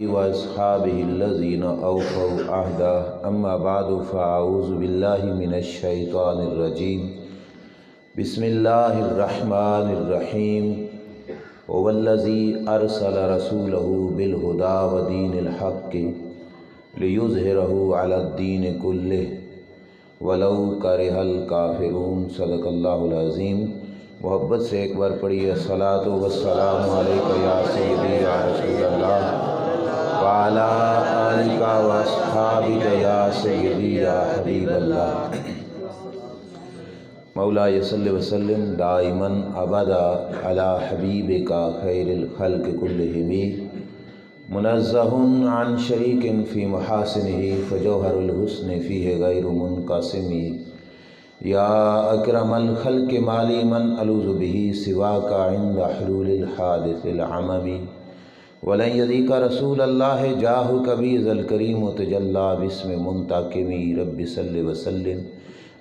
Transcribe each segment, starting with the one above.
وأصحابه الذين أوفوا عهدا أما بعد فأعوذ بالله من الشيطان الرجيم بسم الله الرحمن الرحيم هو الذي أرسل رسوله بالهدى ودين الحق ليظهره على الدين كله ولو كره الكافرون صدق اللہ العظیم۔ محبت سے ایک بار پڑھیے الصلاۃ والسلام علیک یا سیدی یا رسول اللہ وعلی آلک واصحابک یا سیدی یا حبیب اللہ۔ مولاي صل وسلم دائما ابدا علی حبیبک خیر الخلق کلہم منزہ عن شریک فی محاسنہ فجوہر الحسن فیہ غیر منقسم یا اکرم الخلق مالی من الوذ بہ سواک عند حلول الحادث العمم ولن یذیک رسول اللہ جاہک بیذ الکریم تجلی باسم منتقم رب صل وسلم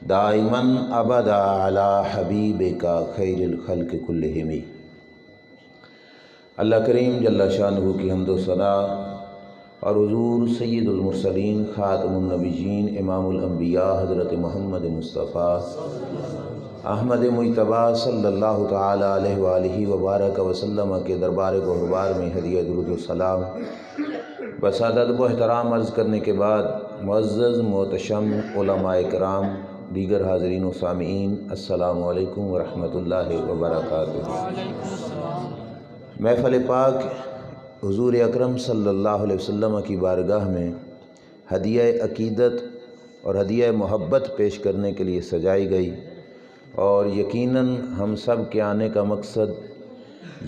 دائما ابدا علی حبیبک خیر الخلق کلہم۔ اللہ کریم جل شانہ کی حمد و ثنا اور حضور سید المرسلین خاتم النبیین امام الانبیاء حضرت محمد مصطفیٰ احمد مجتبیٰ صلی اللہ تعالی علیہ وآلہ وبارک وسلم کے دربار گہربار میں ہدیہ درود و سلام بس ادب و احترام عرض کرنے کے بعد معزز محتشم علماء کرام دیگر حاضرین و سامعین السلام علیکم ورحمۃ اللہ وبرکاتہ۔ محفل پاک حضور اکرم صلی اللہ علیہ وسلم کی بارگاہ میں ہدیہ عقیدت اور ہدیہ محبت پیش کرنے کے لیے سجائی گئی، اور یقیناً ہم سب کے آنے کا مقصد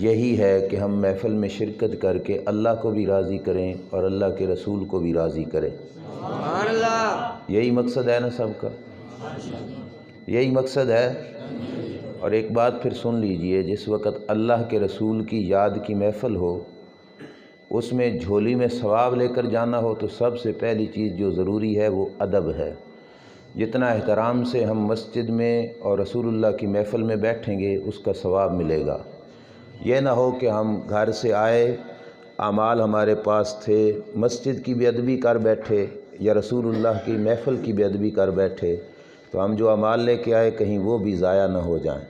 یہی ہے کہ ہم محفل میں شرکت کر کے اللہ کو بھی راضی کریں اور اللہ کے رسول کو بھی راضی کریں۔ یہی مقصد ہے نا سب کا، یہی مقصد ہے۔ اور ایک بات پھر سن لیجئے، جس وقت اللہ کے رسول کی یاد کی محفل ہو، اس میں جھولی میں ثواب لے کر جانا ہو، تو سب سے پہلی چیز جو ضروری ہے وہ ادب ہے۔ جتنا احترام سے ہم مسجد میں اور رسول اللہ کی محفل میں بیٹھیں گے اس کا ثواب ملے گا۔ یہ نہ ہو کہ ہم گھر سے آئے، اعمال ہمارے پاس تھے، مسجد کی بے ادبی کر بیٹھے یا رسول اللہ کی محفل کی بے ادبی کر بیٹھے، تو ہم جو اعمال لے کے آئے کہیں وہ بھی ضائع نہ ہو جائیں۔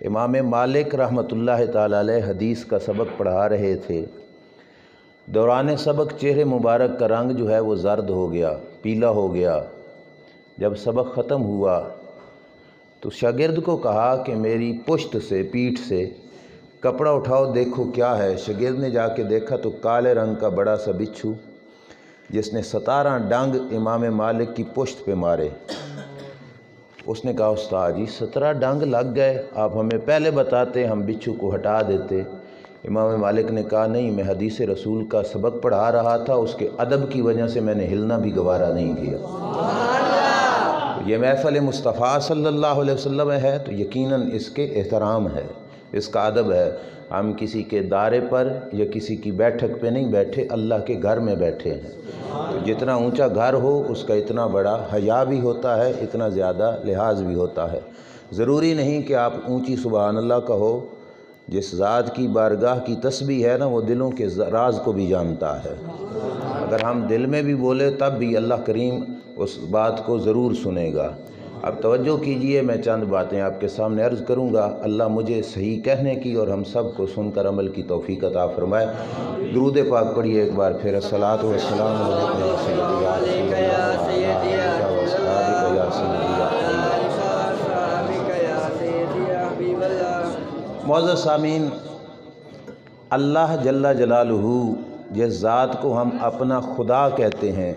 امام مالک رحمۃ اللہ تعالی علیہ حدیث کا سبق پڑھا رہے تھے۔ دوران سبق چہرے مبارک کا رنگ جو ہے وہ زرد ہو گیا، پیلا ہو گیا۔ جب سبق ختم ہوا تو شاگرد کو کہا کہ میری پشت سے، پیٹھ سے کپڑا اٹھاؤ دیکھو کیا ہے۔ شاگرد نے جا کے دیکھا تو کالے رنگ کا بڑا سا بچھو جس نے 17 ڈنگ امام مالک کی پشت پہ مارے۔ اس نے کہا استاد جی 17 ڈنگ لگ گئے، آپ ہمیں پہلے بتاتے ہم بچھو کو ہٹا دیتے۔ امام مالک نے کہا نہیں، میں حدیث رسول کا سبق پڑھا رہا تھا، اس کے ادب کی وجہ سے میں نے ہلنا بھی گوارا نہیں کیا۔ یہ محفل مصطفیٰ صلی اللہ علیہ وسلم ہے تو یقیناً اس کے احترام ہے، اس کا ادب ہے۔ ہم کسی کے دارے پر یا کسی کی بیٹھک پہ نہیں بیٹھے، اللہ کے گھر میں بیٹھے ہیں۔ تو جتنا اونچا گھر ہو اس کا اتنا بڑا حیا بھی ہوتا ہے، اتنا زیادہ لحاظ بھی ہوتا ہے۔ ضروری نہیں کہ آپ اونچی سبحان اللہ کہو۔ جس ذات کی بارگاہ کی تسبیح ہے نا، وہ دلوں کے راز کو بھی جانتا ہے۔ اگر ہم دل میں بھی بولے تب بھی اللہ کریم اس بات کو ضرور سنے گا۔ اب توجہ کیجئے، میں چند باتیں آپ کے سامنے عرض کروں گا، اللہ مجھے صحیح کہنے کی اور ہم سب کو سن کر عمل کی توفیق عطا فرمائے۔ درود پاک پڑھیے ایک بار پھر الصلاۃ والسلام علیکم یا سیدی یا رسول اللہ۔ معزز سامعین، اللہ جل جلالہ جس ذات کو ہم اپنا خدا کہتے ہیں،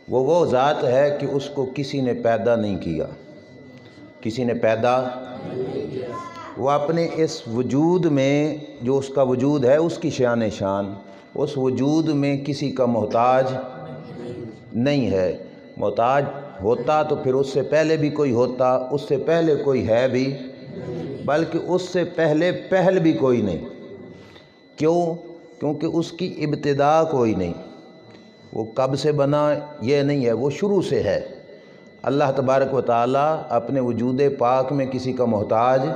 وہ ذات ہے کہ اس کو کسی نے پیدا نہیں کیا، کسی نے پیدا، وہ اپنے اس وجود میں جو اس کا وجود ہے اس کی شان شان، اس وجود میں کسی کا محتاج نہیں ہے۔ محتاج ہوتا تو پھر اس سے پہلے بھی کوئی ہوتا، اس سے پہلے کوئی ہے بھی، بلکہ اس سے پہل بھی کوئی نہیں۔ کیوں؟ کیونکہ اس کی ابتدا کوئی نہیں، وہ کب سے بنا یہ نہیں ہے، وہ شروع سے ہے۔ اللہ تبارک و تعالیٰ اپنے وجود پاک میں کسی کا محتاج،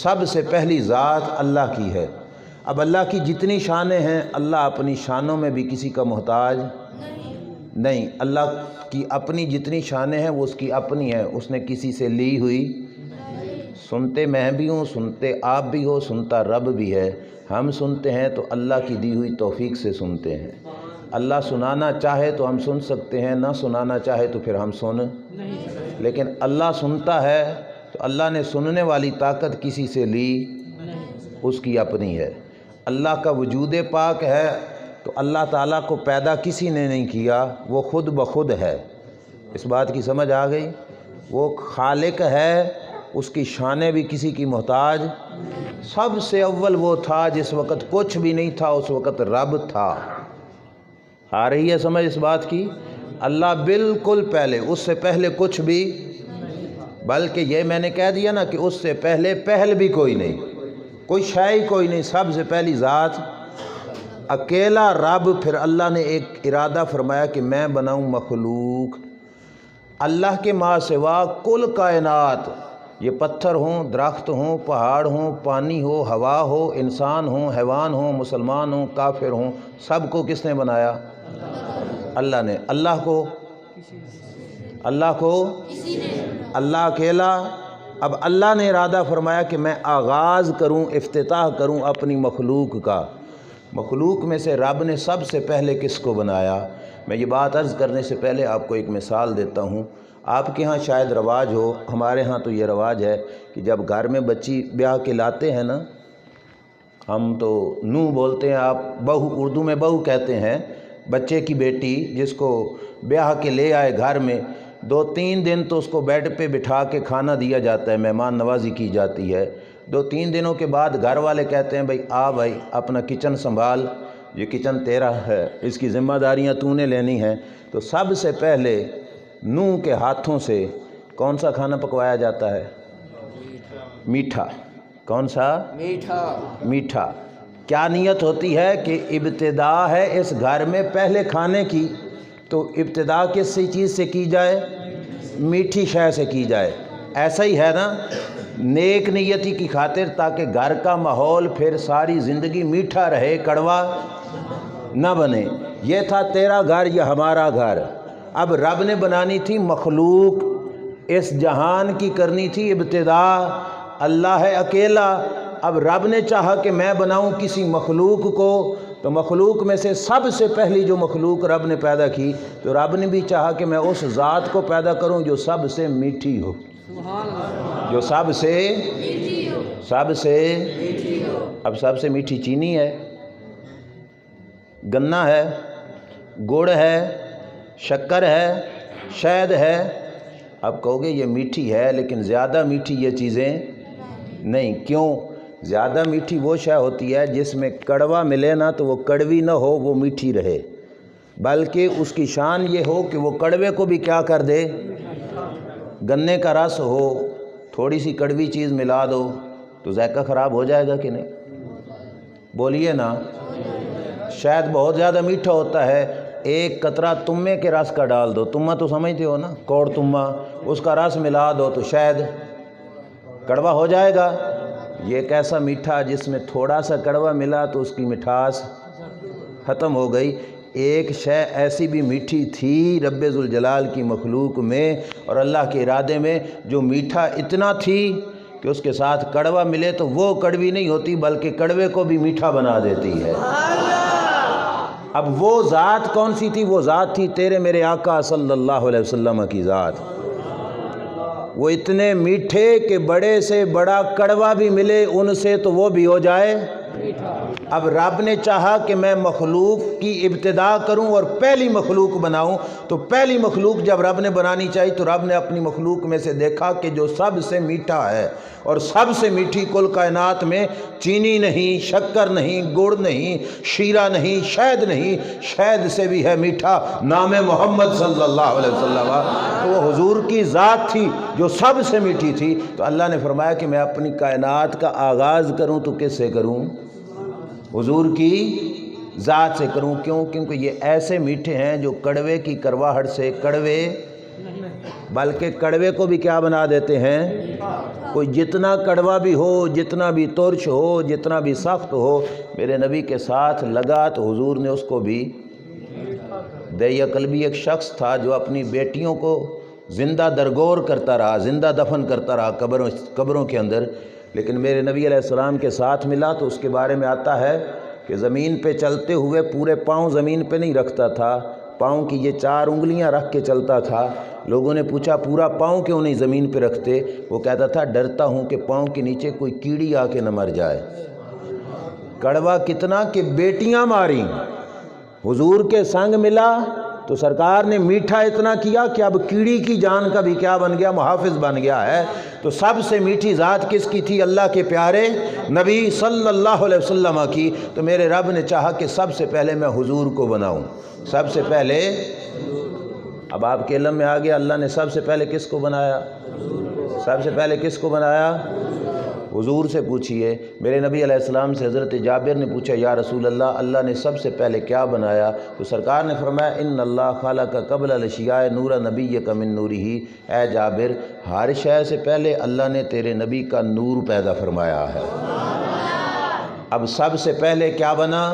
سب سے پہلی ذات اللہ کی ہے۔ اب اللہ کی جتنی شانیں ہیں اللہ اپنی شانوں میں بھی کسی کا محتاج نہیں، اللہ کی اپنی جتنی شانیں ہیں وہ اس کی اپنی ہیں، اس نے کسی سے لی ہوئی۔ سنتے میں بھی ہوں، سنتے آپ بھی ہو، سنتا رب بھی ہے۔ ہم سنتے ہیں تو اللہ کی دی ہوئی توفیق سے سنتے ہیں۔ اللہ سنانا چاہے تو ہم سن سکتے ہیں، نہ سنانا چاہے تو پھر ہم سن نہیں، لیکن اللہ سنتا ہے تو اللہ نے سننے والی طاقت کسی سے لی، اس کی اپنی ہے۔ اللہ کا وجود پاک ہے تو اللہ تعالیٰ کو پیدا کسی نے نہیں کیا، وہ خود بخود ہے۔ اس بات کی سمجھ آ گئی؟ وہ خالق ہے، اس کی شانیں بھی کسی کی محتاج۔ سب سے اول وہ تھا جس وقت کچھ بھی نہیں تھا، اس وقت رب تھا۔ آ رہی ہے سمجھ اس بات کی؟ اللہ بالکل پہلے، اس سے پہلے کچھ بھی، بلکہ یہ میں نے کہہ دیا نا کہ اس سے پہلے پہل بھی کوئی نہیں، کوئی شے ہی کوئی نہیں، سب سے پہلی ذات اکیلا رب۔ پھر اللہ نے ایک ارادہ فرمایا کہ میں بناؤں مخلوق۔ اللہ کے ما سوا کل کائنات، یہ پتھر ہوں، درخت ہوں، پہاڑ ہوں، پانی ہو، ہوا ہو، انسان ہوں، حیوان ہوں، مسلمان ہوں، کافر ہوں، سب کو کس نے بنایا؟ اللہ نے۔ اللہ کو اللہ اکیلا۔ اب اللہ نے ارادہ فرمایا کہ میں آغاز کروں، افتتاح کروں اپنی مخلوق کا۔ مخلوق میں سے رب نے سب سے پہلے کس کو بنایا؟ میں یہ بات عرض کرنے سے پہلے آپ کو ایک مثال دیتا ہوں۔ آپ کے ہاں شاید رواج ہو، ہمارے ہاں تو یہ رواج ہے کہ جب گھر میں بچی بیاہ کے لاتے ہیں نا، ہم تو نو بولتے ہیں، آپ بہو، اردو میں بہو کہتے ہیں، بچے کی بیٹی جس کو بیاہ کے لے آئے گھر میں، 2-3 دن تو اس کو بیڈ پہ بٹھا کے کھانا دیا جاتا ہے، مہمان نوازی کی جاتی ہے۔ 2-3 دنوں کے بعد گھر والے کہتے ہیں بھائی آ بھائی اپنا کچن سنبھال، یہ کچن تیرا ہے، اس کی ذمہ داریاں تو نے لینی ہیں۔ تو سب سے پہلے نوح کے ہاتھوں سے کون سا کھانا پکوایا جاتا ہے؟ میٹھا۔ کون سا؟ میٹھا۔ کیا نیت ہوتی ہے کہ ابتدا ہے اس گھر میں پہلے کھانے کی، تو ابتدا کس چیز سے کی جائے؟ میٹھی شے سے کی جائے۔ ایسا ہی ہے نا، نیک نیتی کی خاطر، تاکہ گھر کا ماحول پھر ساری زندگی میٹھا رہے، کڑوا نہ بنے۔ یہ تھا تیرا گھر یا ہمارا گھر۔ اب رب نے بنانی تھی مخلوق، اس جہان کی کرنی تھی ابتدا۔ اللہ ہے اکیلا۔ اب رب نے چاہا کہ میں بناؤں کسی مخلوق کو، تو مخلوق میں سے سب سے پہلی جو مخلوق رب نے پیدا کی، تو رب نے بھی چاہا کہ میں اس ذات کو پیدا کروں جو سب سے میٹھی ہو، جو سب سے اب سب سے میٹھی چینی ہے، گنا ہے، گڑ ہے، شکر ہے، شہد ہے۔ اب کہو گے یہ میٹھی ہے لیکن زیادہ میٹھی یہ چیزیں نہیں۔ کیوں؟ زیادہ میٹھی وہ شے ہوتی ہے جس میں کڑوا ملے نا تو وہ کڑوی نہ ہو، وہ میٹھی رہے، بلکہ اس کی شان یہ ہو کہ وہ کڑوے کو بھی کیا کر دے؟ گنے کا رس ہو، تھوڑی سی کڑوی چیز ملا دو تو ذائقہ خراب ہو جائے گا کہ نہیں؟ بولیے نا۔ شاید بہت زیادہ میٹھا ہوتا ہے، ایک قطرہ تمے کے رس کا ڈال دو، تمہ تو سمجھتے ہو نا، کوڑ تمہ، اس کا رس ملا دو تو شاید کڑوا ہو جائے گا۔ یہ ایک ایسا میٹھا جس میں تھوڑا سا کڑوا ملا تو اس کی مٹھاس ختم ہو گئی۔ ایک شے ایسی بھی میٹھی تھی رب ذوالجلال کی مخلوق میں اور اللہ کے ارادے میں، جو میٹھا اتنا تھی کہ اس کے ساتھ کڑوا ملے تو وہ کڑوی نہیں ہوتی بلکہ کڑوے کو بھی میٹھا بنا دیتی ہے۔ اب وہ ذات کون سی تھی؟ وہ ذات تھی تیرے میرے آقا صلی اللہ علیہ وسلم کی ذات۔ وہ اتنے میٹھے کہ بڑے سے بڑا کڑوا بھی ملے ان سے تو وہ بھی ہو جائے۔ اب رب نے چاہا کہ میں مخلوق کی ابتدا کروں اور پہلی مخلوق بناؤں، تو پہلی مخلوق جب رب نے بنانی چاہی تو رب نے اپنی مخلوق میں سے دیکھا کہ جو سب سے میٹھا ہے، اور سب سے میٹھی کل کائنات میں چینی نہیں، شکر نہیں، گڑ نہیں، شیرہ نہیں، شہد نہیں، شہد سے بھی ہے میٹھا نام محمد صلی اللہ علیہ وسلم۔ تو وہ حضور کی ذات تھی جو سب سے میٹھی تھی۔ تو اللہ نے فرمایا کہ میں اپنی کائنات کا آغاز کروں تو کس سے کروں؟ حضور کی ذات سے کروں۔ کیوں؟ کیونکہ یہ ایسے میٹھے ہیں جو کڑوے کی کرواہٹ سے کڑوے بلکہ کڑوے کو بھی کیا بنا دیتے ہیں؟ کوئی جتنا کڑوا بھی ہو، جتنا بھی ترش ہو، جتنا بھی سخت ہو، میرے نبی کے ساتھ لگا تو حضور نے اس کو بھی دیا قلبی۔ ایک شخص تھا جو اپنی بیٹیوں کو زندہ درگور کرتا رہا، زندہ دفن کرتا رہا قبروں کے اندر، لیکن میرے نبی علیہ السلام کے ساتھ ملا تو اس کے بارے میں آتا ہے کہ زمین پہ چلتے ہوئے پورے پاؤں زمین پہ نہیں رکھتا تھا، پاؤں کی یہ 4 انگلیاں رکھ کے چلتا تھا۔ لوگوں نے پوچھا پورا پاؤں کیوں نہیں زمین پہ رکھتے؟ وہ کہتا تھا ڈرتا ہوں کہ پاؤں کے نیچے کوئی کیڑی آ کے نہ مر جائے۔ کڑوا کتنا کہ بیٹیاں ماری، حضور کے سنگ ملا تو سرکار نے میٹھا اتنا کیا کہ اب کیڑی کی جان کا بھی کیا بن گیا؟ محافظ بن گیا ہے۔ تو سب سے میٹھی ذات کس کی تھی؟ اللہ کے پیارے نبی صلی اللہ علیہ وسلم کی۔ تو میرے رب نے چاہا کہ سب سے پہلے میں حضور کو بناؤں، سب سے پہلے۔ اب آپ کے علم میں آ گیا اللہ نے سب سے پہلے کس کو بنایا؟ سب سے پہلے کس کو بنایا؟ حضور سے پوچھئے۔ میرے نبی علیہ السلام سے حضرت جابر نے پوچھا یا رسول اللہ، اللہ نے سب سے پہلے کیا بنایا؟ تو سرکار نے فرمایا ان اللہ خلق قبل الاشیاء نور نبیک من نورہ۔ اے جابر، ہر شے سے پہلے اللہ نے تیرے نبی کا نور پیدا فرمایا ہے۔ اب سب سے پہلے کیا بنا؟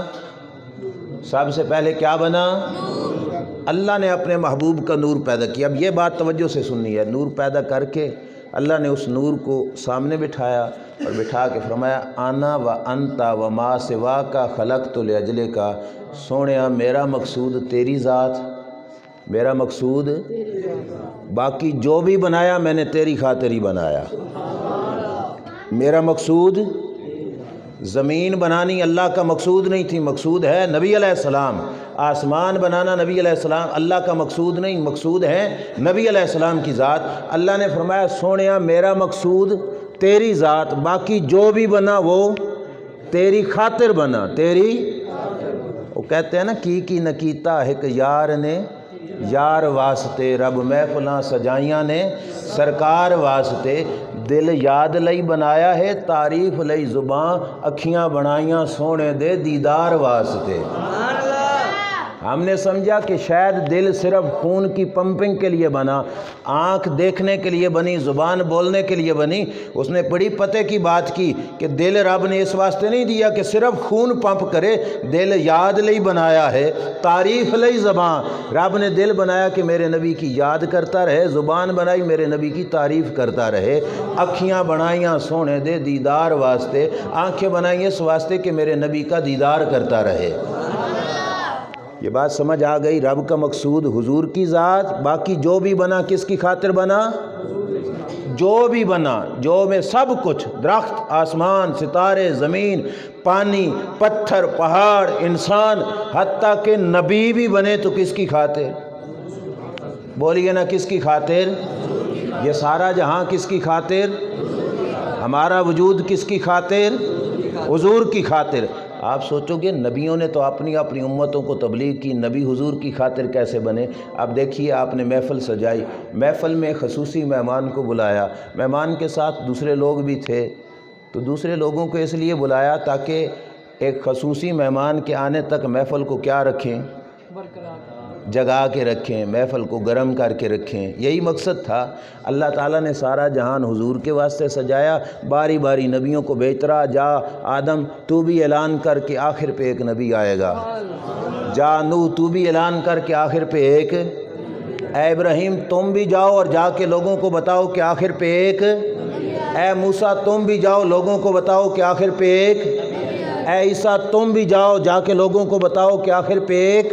سب سے پہلے کیا بنا؟ اللہ نے اپنے محبوب کا نور پیدا کیا۔ اب یہ بات توجہ سے سننی ہے، نور پیدا کر کے اللہ نے اس نور کو سامنے بٹھایا اور بٹھا کے فرمایا انا و انتا و ما سوا کا خلقت لاجل کا۔ سونیا میرا مقصود تیری ذات، میرا مقصود باقی جو بھی بنایا میں نے تیری خاطر ہی بنایا۔ میرا مقصود زمین بنانی اللہ کا مقصود نہیں تھی، مقصود ہے نبی علیہ السلام۔ آسمان بنانا نبی علیہ السلام اللہ کا مقصود نہیں، مقصود ہے نبی علیہ السلام کی ذات۔ اللہ نے فرمایا سونیا میرا مقصود تیری ذات، باقی جو بھی بنا وہ تیری خاطر بنا، تیری۔ وہ کہتے ہیں نا کی نکیتا ایک یار نے یار واسطے، رب محفلاں سجائیاں نے سرکار واسطے۔ دل یاد لئی بنایا ہے، تعریف لئی زباں، اکھیاں بنائیاں سونے دے دیدار واسطے۔ ہم نے سمجھا کہ شاید دل صرف خون کی پمپنگ کے لیے بنا، آنکھ دیکھنے کے لیے بنی، زبان بولنے کے لیے بنی۔ اس نے بڑی پتے کی بات کی کہ دل رب نے اس واسطے نہیں دیا کہ صرف خون پمپ کرے، دل یاد لئی بنایا ہے، تعریف لئی زبان۔ رب نے دل بنایا کہ میرے نبی کی یاد کرتا رہے، زبان بنائی میرے نبی کی تعریف کرتا رہے، اکھیاں بنائیاں سونے دے دیدار واسطے، آنکھیں بنائیں اس واسطے کہ میرے نبی کا دیدار کرتا رہے۔ یہ بات سمجھ آ گئی؟ رب کا مقصود حضور کی ذات، باقی جو بھی بنا کس کی خاطر بنا؟ جو بھی بنا، جو میں سب کچھ، درخت، آسمان، ستارے، زمین، پانی، پتھر، پہاڑ، انسان، حتیٰ کہ نبی بھی بنے تو کس کی خاطر؟ بولیے نا کس کی خاطر؟ یہ سارا جہاں کس کی خاطر؟ ہمارا وجود کس کی خاطر؟ حضور کی خاطر۔ آپ سوچو گے نبیوں نے تو اپنی امتوں کو تبلیغ کی، نبی حضور کی خاطر کیسے بنے؟ اب دیکھیے آپ نے محفل سجائی، محفل میں خصوصی مہمان کو بلایا، مہمان کے ساتھ دوسرے لوگ بھی تھے، تو دوسرے لوگوں کو اس لیے بلایا تاکہ ایک خصوصی مہمان کے آنے تک محفل کو کیا رکھیں؟ جگا کے رکھیں، محفل کو گرم کر کے رکھیں، یہی مقصد تھا۔ اللہ تعالیٰ نے سارا جہان حضور کے واسطے سجایا، باری باری نبیوں کو بھیج رہا، جا آدم تو بھی اعلان کر کے آخر پہ ایک نبی آئے گا، جا نوح تو بھی اعلان کر کے آخر پہ ایک، اے ابراہیم تم بھی جاؤ اور جا کے لوگوں کو بتاؤ کہ آخر پہ ایک، اے موسیٰ تم بھی جاؤ لوگوں کو بتاؤ کہ آخر پہ ایک، اے عیسیٰ تم بھی جاؤ جا کے لوگوں کو بتاؤ کہ آخر پہ ایک۔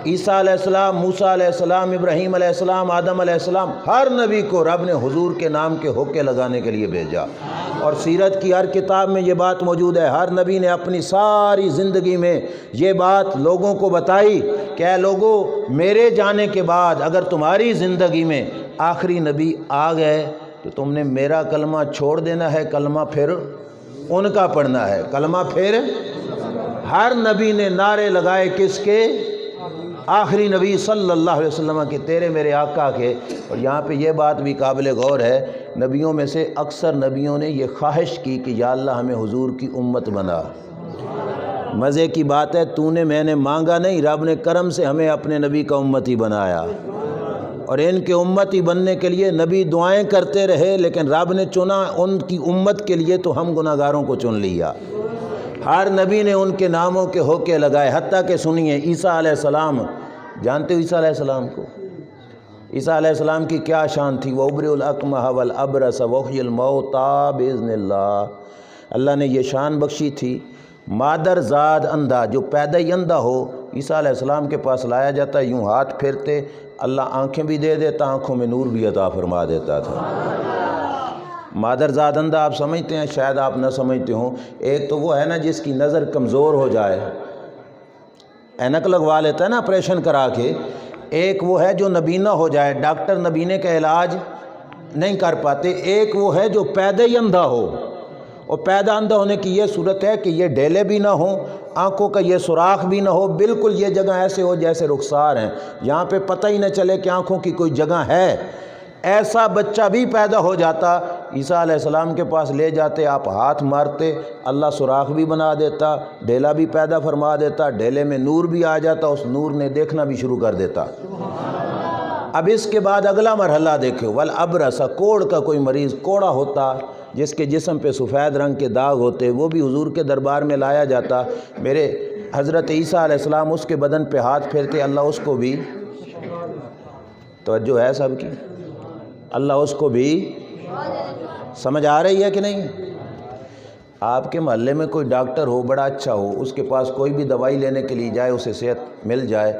عیسیٰ علیہ السلام، موسیٰ علیہ السلام، ابراہیم علیہ السلام، آدم علیہ السلام، ہر نبی کو رب نے حضور کے نام کے حقے لگانے کے لیے بھیجا۔ اور سیرت کی ہر کتاب میں یہ بات موجود ہے، ہر نبی نے اپنی ساری زندگی میں یہ بات لوگوں کو بتائی کہ اے لوگو میرے جانے کے بعد اگر تمہاری زندگی میں آخری نبی آ گئے تو تم نے میرا کلمہ چھوڑ دینا ہے، کلمہ پھر ان کا پڑھنا ہے، کلمہ پھر۔ ہر نبی نے نعرے لگائے کس کے؟ آخری نبی صلی اللہ علیہ وسلم کے، تیرے میرے آقا کے۔ اور یہاں پہ یہ بات بھی قابل غور ہے، نبیوں میں سے اکثر نبیوں نے یہ خواہش کی کہ یا اللہ ہمیں حضور کی امت بنا۔ مزے کی بات ہے، تو نے میں نے مانگا نہیں، رب نے کرم سے ہمیں اپنے نبی کا امتی بنایا۔ اور ان کے امتی بننے کے لیے نبی دعائیں کرتے رہے، لیکن رب نے چنا ان کی امت کے لیے تو ہم گناہ گاروں کو چن لیا۔ ہر نبی نے ان کے ناموں کے ہوکے لگائے، حتیٰ کہ سنیے عیسیٰ علیہ السلام، جانتے ہو عیسیٰ علیہ السلام کو؟ عیسیٰ علیہ السلام کی کیا شان تھی؟ وَأُبْرِئُ الْأَكْمَحَ وَالْأَبْرَصَ وَأُحْيِي الْمَوْتَىٰ بِإِذْنِ اللَّهِ۔ اللہ نے یہ شان بخشی تھی، مادر زاد اندھا، جو پیدا ہی اندھا ہو عیسیٰ علیہ السلام کے پاس لایا جاتا، یوں ہاتھ پھرتے اللہ آنکھیں بھی دے دیتا، آنکھوں میں نور بھی عطا فرما دیتا تھا۔ مادر زاد اندھا آپ سمجھتے ہیں؟ شاید آپ نہ سمجھتے ہوں۔ ایک تو وہ ہے نا جس کی نظر کمزور ہو جائے، اینک لگوا لیتا ہے نا آپریشن کرا کے۔ ایک وہ ہے جو نبینہ ہو جائے، ڈاکٹر نبینے کا علاج نہیں کر پاتے۔ ایک وہ ہے جو پیدا ہی اندھا ہو، اور پیدا اندھا ہونے کی یہ صورت ہے کہ یہ ڈیلے بھی نہ ہوں، آنکھوں کا یہ سوراخ بھی نہ ہو، بالکل یہ جگہ ایسے ہو جیسے رخسار ہیں، یہاں پہ پتہ ہی نہ چلے کہ آنکھوں کی کوئی جگہ ہے۔ ایسا بچہ بھی پیدا ہو جاتا، عیسیٰ علیہ السلام کے پاس لے جاتے، آپ ہاتھ مارتے، اللہ سوراخ بھی بنا دیتا، ڈیلا بھی پیدا فرما دیتا، ڈیلے میں نور بھی آ جاتا، اس نور نے دیکھنا بھی شروع کر دیتا۔ اب اس کے بعد اگلا مرحلہ دیکھو، والابرص، کوڑ کا کوئی مریض کوڑا ہوتا جس کے جسم پہ سفید رنگ کے داغ ہوتے، وہ بھی حضور کے دربار میں لایا جاتا، میرے حضرت عیسیٰ علیہ السلام اس کے بدن پہ ہاتھ پھیرتے، اللہ اس کو بھی، توجہ ہے سب کی، اللہ اس کو بھی، سمجھ آ رہی ہے کہ نہیں؟ آپ کے محلے میں کوئی ڈاکٹر ہو، بڑا اچھا ہو، اس کے پاس کوئی بھی دوائی لینے کے لیے جائے، اسے صحت مل جائے،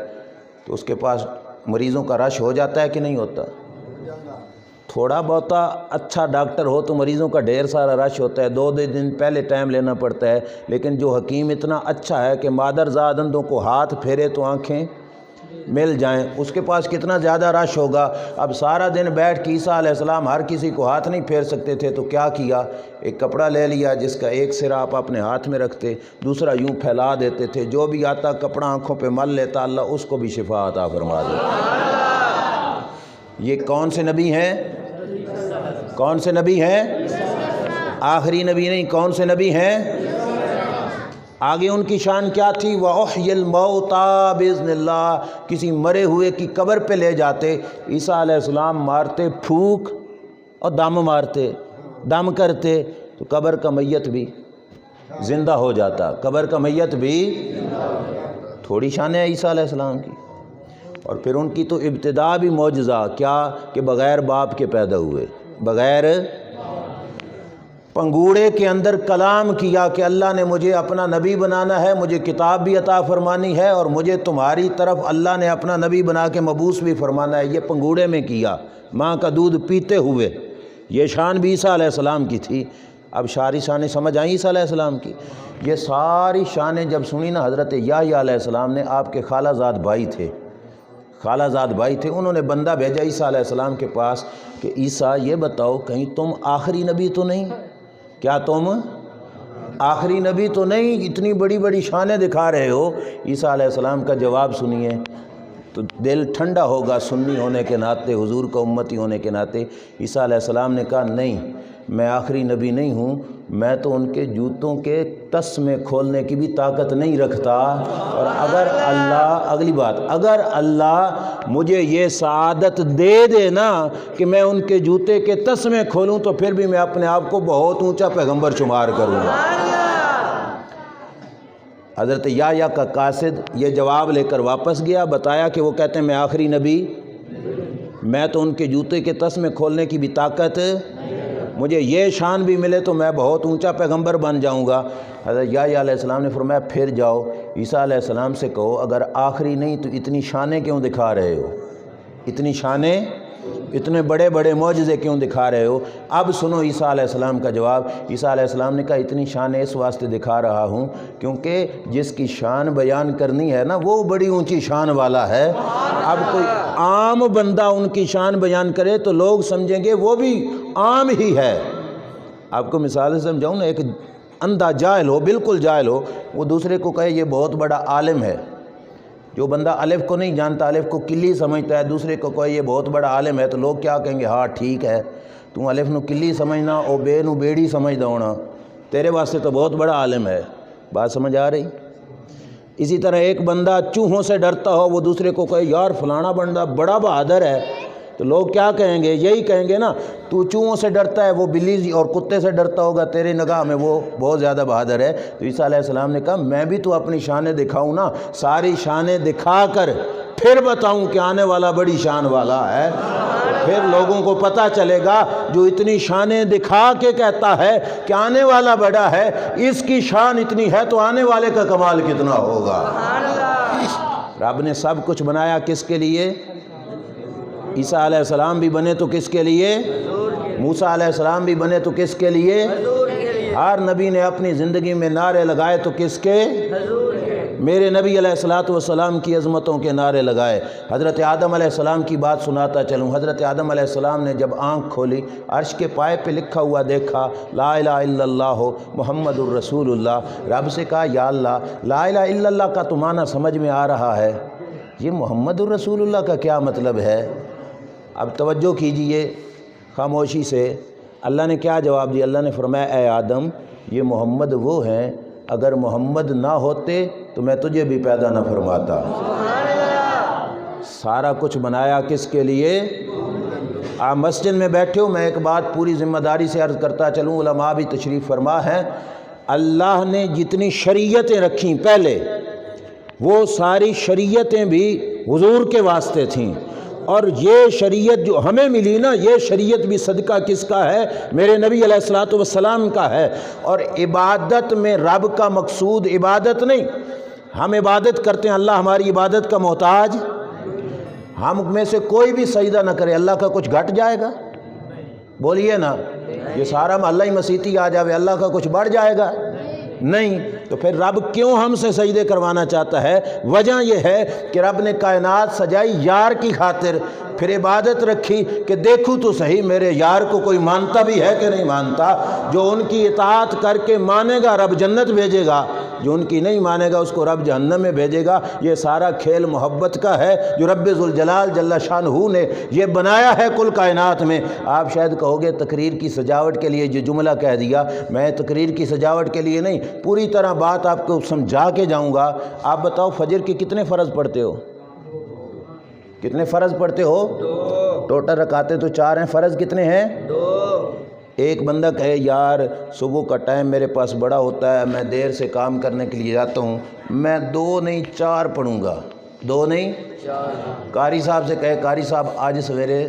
تو اس کے پاس مریضوں کا رش ہو جاتا ہے کہ نہیں ہوتا؟ تھوڑا بہتا اچھا ڈاکٹر ہو تو مریضوں کا ڈھیر سارا رش ہوتا ہے، 2 دن پہلے ٹائم لینا پڑتا ہے، لیکن جو حکیم اتنا اچھا ہے کہ مادر زاد اندھوں کو ہاتھ پھیرے تو آنکھیں مل جائیں، اس کے پاس کتنا زیادہ رش ہوگا۔ اب سارا دن بیٹھ کے عیسیٰ علیہ السلام ہر کسی کو ہاتھ نہیں پھیر سکتے تھے، تو کیا کیا، ایک کپڑا لے لیا جس کا ایک سرا آپ اپنے ہاتھ میں رکھتے، دوسرا یوں پھیلا دیتے تھے، جو بھی آتا کپڑا آنکھوں پہ مل لیتا، اللہ اس کو بھی شفا عطا فرما دیتا۔ یہ کون سے نبی ہیں؟ کون سے نبی ہیں؟ آخری نبی نہیں، کون سے نبی ہیں؟ آگے ان کی شان کیا تھی؟ وَأُحْيِي الْمَوْتَىٰ بِإِذْنِ اللَّهِ، کسی مرے ہوئے کی قبر پہ لے جاتے، عیسیٰ علیہ السلام مارتے پھونک اور دم مارتے، دم کرتے، تو قبر کا میت بھی زندہ ہو جاتا، قبر کا میت بھی، تھوڑی شان ہے عیسیٰ علیہ السلام کی۔ اور پھر ان کی تو ابتدا بھی معجزہ کیا کہ بغیر باپ کے پیدا ہوئے، بغیر پنگوڑے کے اندر کلام کیا کہ اللہ نے مجھے اپنا نبی بنانا ہے، مجھے کتاب بھی عطا فرمانی ہے، اور مجھے تمہاری طرف اللہ نے اپنا نبی بنا کے مبعوث بھی فرمانا ہے۔ یہ پنگوڑے میں کیا، ماں کا دودھ پیتے ہوئے، یہ شان بھی عیسیٰ علیہ السلام کی تھی۔ اب ساری شانیں سمجھ آئیں عیسیٰ علیہ السلام کی؟ یہ ساری شانیں جب سنی نا حضرت یحییٰ علیہ السلام نے، آپ کے خالہ زاد بھائی تھے، خالہ زاد بھائی تھے، انہوں نے بندہ بھیجا عیسیٰ علیہ السلام کے پاس کہ عیسیٰ یہ بتاؤ کہیں تم آخری نبی تو نہیں؟ کیا تم آخری نبی تو نہیں؟ اتنی بڑی بڑی شانیں دکھا رہے ہو۔ عیسیٰ علیہ السلام کا جواب سنیے تو دل ٹھنڈا ہوگا، سنی ہونے کے ناطے، حضور کا امتی ہونے کے ناطے۔ عیسیٰ علیہ السلام نے کہا نہیں، میں آخری نبی نہیں ہوں، میں تو ان کے جوتوں کے تس میں کھولنے کی بھی طاقت نہیں رکھتا، اور اگر اللہ، اگلی بات، اگر اللہ مجھے یہ سعادت دے دے نا کہ میں ان کے جوتے کے تس میں کھولوں، تو پھر بھی میں اپنے آپ کو بہت اونچا پیغمبر شمار کروں گا۔ حضرت یحییٰ کا قاصد یہ جواب لے کر واپس گیا، بتایا کہ وہ کہتے ہیں میں آخری نبی، میں تو ان کے جوتے کے تس میں کھولنے کی بھی طاقت، مجھے یہ شان بھی ملے تو میں بہت اونچا پیغمبر بن جاؤں گا۔ حضرت یحییٰ علیہ السلام نے فرمایا پھر جاؤ عیسیٰ علیہ السلام سے کہو اگر آخری نہیں تو اتنی شانیں کیوں دکھا رہے ہو، اتنی شانیں، اتنے بڑے بڑے معجزے کیوں دکھا رہے ہو؟ اب سنو عیسیٰ علیہ السلام کا جواب۔ عیسیٰ علیہ السلام نے کہا اتنی شانیں اس واسطے دکھا رہا ہوں کیونکہ جس کی شان بیان کرنی ہے نا وہ بڑی اونچی شان والا ہے۔ اب کوئی عام بندہ ان کی شان بیان کرے تو لوگ سمجھیں گے وہ بھی عام ہی ہے۔ آپ کو مثال سے سمجھاؤں نا، ایک اندھا جاہل ہو، بالکل جاہل ہو، وہ دوسرے کو کہے یہ بہت بڑا عالم ہے۔ جو بندہ الف کو نہیں جانتا، الف کو کلی سمجھتا ہے، دوسرے کو کہے یہ بہت بڑا عالم ہے، تو لوگ کیا کہیں گے؟ ہاں ٹھیک ہے، تم الف نو کلی سمجھنا او بے نو بیڑی سمجھدا ہونا، تیرے واسطے تو بہت بڑا عالم ہے۔ بات سمجھ آ رہی؟ اسی طرح ایک بندہ چوہوں سے ڈرتا ہو، وہ دوسرے کو کہے یار فلانا بندہ بڑا بہادر ہے، تو لوگ کیا کہیں گے؟ یہی کہیں گے نا، تو چوہوں سے ڈرتا ہے، وہ بلی اور کتے سے ڈرتا ہوگا، تیرے نگاہ میں وہ بہت زیادہ بہادر ہے۔ تو عیسیٰ علیہ السلام نے کہا میں بھی تو اپنی شانیں دکھاؤں نا، ساری شانیں دکھا کر پھر بتاؤں کہ آنے والا بڑی شان والا ہے، پھر لوگوں کو پتہ چلے گا جو اتنی شانیں دکھا کے کہتا ہے کہ آنے والا بڑا ہے، اس کی شان اتنی ہے تو آنے والے کا کمال کتنا ہوگا۔ رب نے سب کچھ بنایا کس کے لیے؟ عیسیٰ علیہ السلام بھی بنے تو کس کے لیے؟ موسیٰ علیہ السلام بھی بنے تو کس کے لیے؟ ہر نبی نے اپنی زندگی میں نعرے لگائے تو کس کے؟ میرے نبی علیہ السلام کی عظمتوں کے نعرے لگائے۔ حضرت آدم علیہ السلام کی بات سناتا چلوں۔ حضرت آدم علیہ السلام نے جب آنکھ کھولی، عرش کے پائے پہ لکھا ہوا دیکھا لا الہ الا اللہ محمد الرسول اللہ، رب سے کہا یا اللہ، لا الہ الا اللہ کا تو معنی سمجھ میں آ رہا ہے، یہ محمد الرسول اللہ کا کیا مطلب ہے؟ اب توجہ کیجئے خاموشی سے، اللہ نے کیا جواب دیا؟ اللہ نے فرمایا اے آدم، یہ محمد وہ ہیں، اگر محمد نہ ہوتے تو میں تجھے بھی پیدا نہ فرماتا۔ سارا کچھ بنایا کس کے لیے؟ آپ مسجد میں بیٹھے ہو، میں ایک بات پوری ذمہ داری سے عرض کرتا چلوں، علماء بھی تشریف فرما ہے، اللہ نے جتنی شریعتیں رکھیں پہلے، وہ ساری شریعتیں بھی حضور کے واسطے تھیں، اور یہ شریعت جو ہمیں ملی نا، یہ شریعت بھی صدقہ کس کا ہے؟ میرے نبی علیہ السلام کا ہے۔ اور عبادت میں رب کا مقصود عبادت نہیں، ہم عبادت کرتے ہیں، اللہ ہماری عبادت کا محتاج، ہم میں سے کوئی بھی سجدہ نہ کرے اللہ کا کچھ گھٹ جائے گا؟ بولیے نا، یہ سارا محلہ ہی مسیتی آ جاوے اللہ کا کچھ بڑھ جائے گا؟ نہیں۔ تو پھر رب کیوں ہم سے سجدے کروانا چاہتا ہے؟ وجہ یہ ہے کہ رب نے کائنات سجائی یار کی خاطر، پھر عبادت رکھی کہ دیکھوں تو صحیح میرے یار کو کوئی مانتا بھی ہے کہ نہیں مانتا۔ جو ان کی اطاعت کر کے مانے گا رب جنت بھیجے گا، جو ان کی نہیں مانے گا اس کو رب جہنم میں بھیجے گا۔ یہ سارا کھیل محبت کا ہے جو رب ذوالجلال جل شانہ نے یہ بنایا ہے کل کائنات میں۔ آپ شاید کہو گے تقریر کی سجاوٹ کے لیے جو جملہ کہہ دیا، میں تقریر کی سجاوٹ کے لیے نہیں، پوری طرح بات آپ کو سمجھا کے جاؤں گا۔ آپ بتاؤ فجر کے کتنے فرض پڑھتے ہو؟ کتنے فرض پڑھتے ہو؟ ٹوٹل رکعتیں تو 4 ہیں، فرض کتنے ہیں؟ 2۔ ایک بندہ کہے یار صبح کا ٹائم میرے پاس بڑا ہوتا ہے، میں دیر سے کام کرنے کے لیے جاتا ہوں، میں 2 نہیں 4 پڑھوں گا، 2 نہیں 4۔ قاری صاحب سے کہے قاری صاحب آج سویرے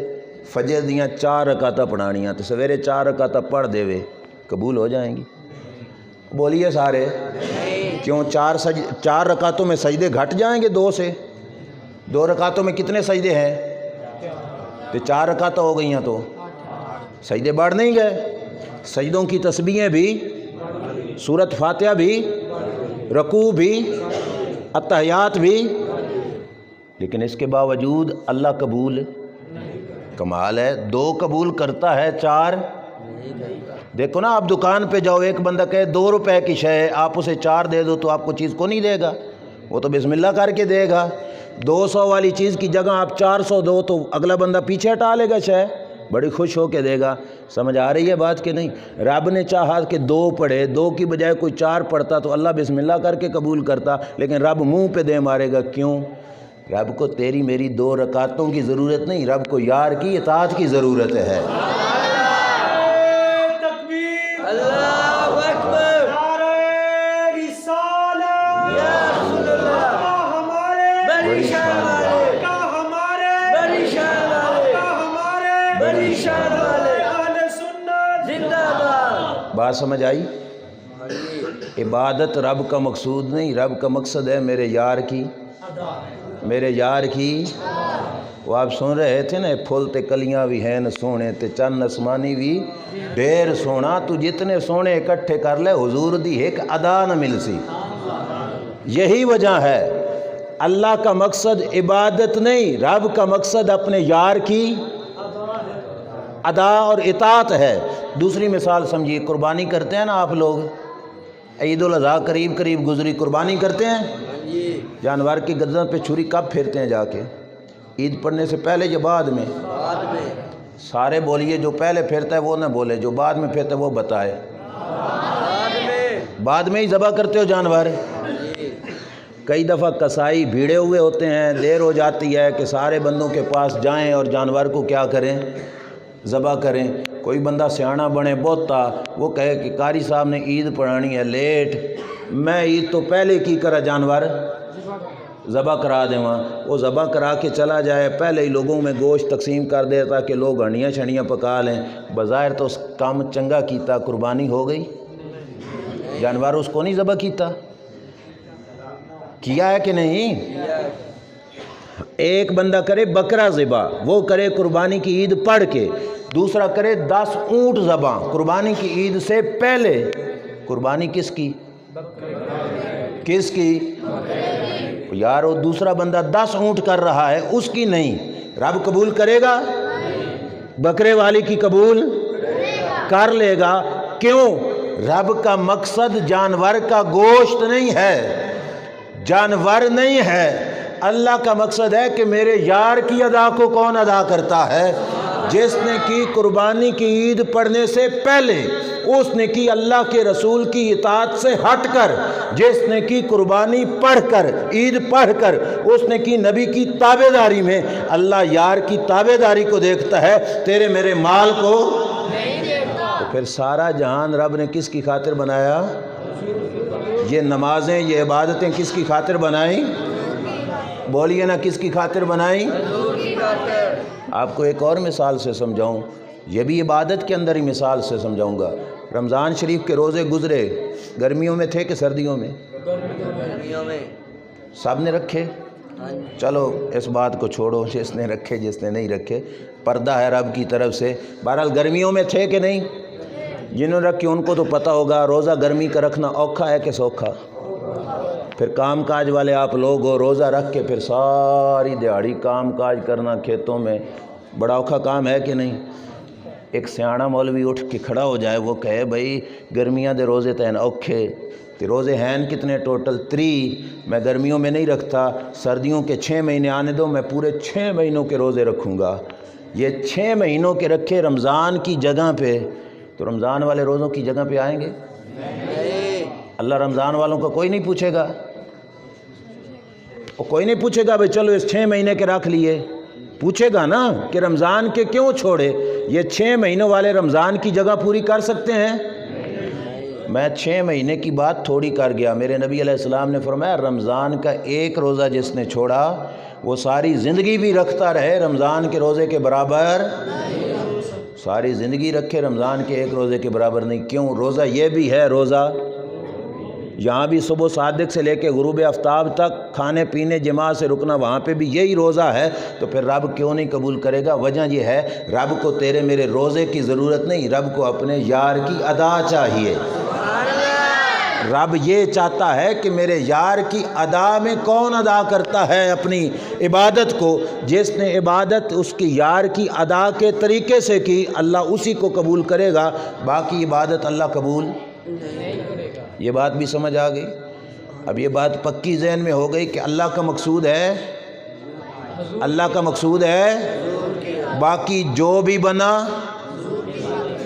فجر دیاں 4 رکعتیں پڑھانیاں، تو سویرے 4 رکعتیں پڑھ دے وے، قبول ہو جائیں گی؟ بولیے سارے، کیوں 4 رکعتوں میں سجدے گھٹ جائیں گے 2 سے؟ 2 رکعتوں میں کتنے سجدے ہیں؟ تو 4 رکعتیں ہو گئی ہیں تو سجدے بڑھ نہیں گئے؟ سجدوں کی تسبیحیں بھی، سورۃ فاتحہ بھی، رکوع بھی، اتحیات بھی، لیکن اس کے باوجود اللہ قبول، کمال ہے، 2 قبول کرتا ہے 4۔ دیکھو نا آپ دکان پہ جاؤ، ایک بندہ کہے 2 روپے کی شے ہے، آپ اسے 4 دے دو تو آپ کو چیز کو نہیں دے گا، وہ تو بسم اللہ کر کے دے گا۔ 200 والی چیز کی جگہ آپ 400 دو تو اگلا بندہ پیچھے ہٹا لے گا، شے بڑی خوش ہو کے دے گا۔ سمجھ آ رہی ہے بات کہ نہیں؟ رب نے چاہا کہ 2 پڑھے، 2 کی بجائے کوئی 4 پڑھتا تو اللہ بسم اللہ کر کے قبول کرتا، لیکن رب منہ پہ دے مارے گا۔ کیوں؟ رب کو تیری میری 2 رکعتوں کی ضرورت نہیں، رب کو یار کی اطاعت کی ضرورت ہے۔ بات سمجھ آئی؟ عبادت رب کا مقصود نہیں، رب کا مقصد ہے میرے یار کی، میرے یار کی۔ وہ آپ سن رہے تھے نا، پھول تے کلیاں بھی ہیں سونے تے چن اسمانی بھی ڈھیر سونا، تو جتنے سونے اکٹھے کر لے حضور دی ایک ادا نہ مل سی۔ یہی وجہ ہے اللہ کا مقصد عبادت نہیں، رب کا مقصد اپنے یار کی ادا اور اطاعت ہے۔ دوسری مثال سمجھیے، قربانی کرتے ہیں نا آپ لوگ، عید الاضحیٰ قریب گزری، قربانی کرتے ہیں، جانور کی گردن پہ چھری کب پھیرتے ہیں جا کے؟ عید پڑھنے سے پہلے یا بعد میں؟ سارے بولیے، جو پہلے پھیرتا ہے وہ نہ بولے، جو بعد میں پھیرتا ہے وہ بتائے۔ بعد میں ہی ذبح کرتے ہو جانور؟ کئی دفعہ کسائی بھیڑے ہوئے ہوتے ہیں، دیر ہو جاتی ہے کہ سارے بندوں کے پاس جائیں اور جانور کو کیا کریں، ذبح کریں۔ کوئی بندہ سیاںا بنے بہتا، وہ کہے کہ قاری صاحب نے عید پڑھانی ہے لیٹ، میں عید تو پہلے کی کرا جانور ذبح کرا دیں، وہ ذبح کرا کے چلا جائے، پہلے ہی لوگوں میں گوشت تقسیم کر دے تاکہ لوگ ہنڈیاں چھڑیاں پکا لیں، بظاہر تو اس کام چنگا کیتا، قربانی ہو گئی، جانور اس کو نہیں ذبح کیتا، کیا ہے کہ نہیں؟ ایک بندہ کرے بکرا ذبح، وہ کرے قربانی کی عید پڑھ کے، دوسرا کرے 10 اونٹ ذبح قربانی کی عید سے پہلے۔ قربانی کس کی؟ کس کی؟ یار وہ دوسرا بندہ 10 اونٹ کر رہا ہے، اس کی نہیں، رب قبول کرے گا؟ بکرے والی کی قبول کر لے گا۔ کیوں؟ رب کا مقصد جانور کا گوشت نہیں ہے، جانور نہیں ہے، اللہ کا مقصد ہے کہ میرے یار کی ادا کو کون ادا کرتا ہے؟ جس نے کی قربانی کی عید پڑھنے سے پہلے، اس نے کی اللہ کے رسول کی اطاعت سے ہٹ کر، جس نے کی قربانی پڑھ کر، عید پڑھ کر، اس نے کی نبی کی تابع داری میں۔ اللہ یار کی تابع داری کو دیکھتا ہے، تیرے میرے مال کو نہیں دیکھتا۔ تو پھر سارا جہان رب نے کس کی خاطر بنایا؟ یہ نمازیں، یہ عبادتیں کس کی خاطر بنائیں؟ بولیے نا، کس کی خاطر بنائیں؟ آپ کو ایک اور مثال سے سمجھاؤں، یہ بھی عبادت کے اندر ہی مثال سے سمجھاؤں گا۔ رمضان شریف کے روزے گزرے، گرمیوں میں تھے کہ سردیوں میں؟ گرمیوں میں۔ سب نے رکھے؟ چلو اس بات کو چھوڑو، جس نے رکھے جس نے نہیں رکھے، پردہ ہے رب کی طرف سے۔ بہرحال گرمیوں میں تھے کہ نہیں؟ جنہوں نے رکھے ان کو تو پتہ ہوگا روزہ گرمی کا رکھنا اوکھا ہے کہ سوکھا۔ پھر کام کاج والے آپ لوگ ہو، روزہ رکھ کے پھر ساری دیہڑی کام کاج کرنا کھیتوں میں، بڑا اوکھا کام ہے کہ نہیں؟ ایک سیاںا مولوی اٹھ کے کھڑا ہو جائے، وہ کہے بھائی گرمیاں دے روزے تین اوکھے، تے روزے ہیں کتنے ٹوٹل 3، میں گرمیوں میں نہیں رکھتا، سردیوں کے 6 مہینے آنے دو، میں پورے 6 مہینوں کے روزے رکھوں گا۔ یہ 6 مہینوں کے رکھے رمضان کی جگہ پہ، تو رمضان والے روزوں کی جگہ پہ آئیں گے؟ اللہ رمضان والوں کو کوئی نہیں پوچھے گا، وہ کوئی نہیں پوچھے گا بھائی چلو اس 6 مہینے کے رکھ لیے، پوچھے گا نا کہ رمضان کے کیوں چھوڑے؟ یہ 6 مہینوں والے رمضان کی جگہ پوری کر سکتے ہیں؟ میں 6 مہینے کی بات تھوڑی کر گیا، میرے نبی علیہ السلام نے فرمایا رمضان کا ایک روزہ جس نے چھوڑا وہ ساری زندگی بھی رکھتا رہے رمضان کے روزے کے برابر، ساری زندگی رکھے رمضان کے ایک روزے کے برابر نہیں۔ کیوں؟ روزہ یہ بھی ہے، روزہ یہاں بھی صبح صادق سے لے کے غروب آفتاب تک کھانے پینے جماع سے رکنا، وہاں پہ بھی یہی روزہ ہے، تو پھر رب کیوں نہیں قبول کرے گا؟ وجہ یہ ہے رب کو تیرے میرے روزے کی ضرورت نہیں، رب کو اپنے یار کی ادا چاہیے۔ رب یہ چاہتا ہے کہ میرے یار کی ادا میں کون ادا کرتا ہے اپنی عبادت کو؟ جس نے عبادت اس کی یار کی ادا کے طریقے سے کی، اللہ اسی کو قبول کرے گا، باقی عبادت اللہ قبول نہیں کرے گا۔ یہ بات بھی سمجھ آ گئی؟ اب یہ بات پکی ذہن میں ہو گئی کہ اللہ کا مقصود ہے، اللہ کا مقصود ہے باقی جو بھی بنا،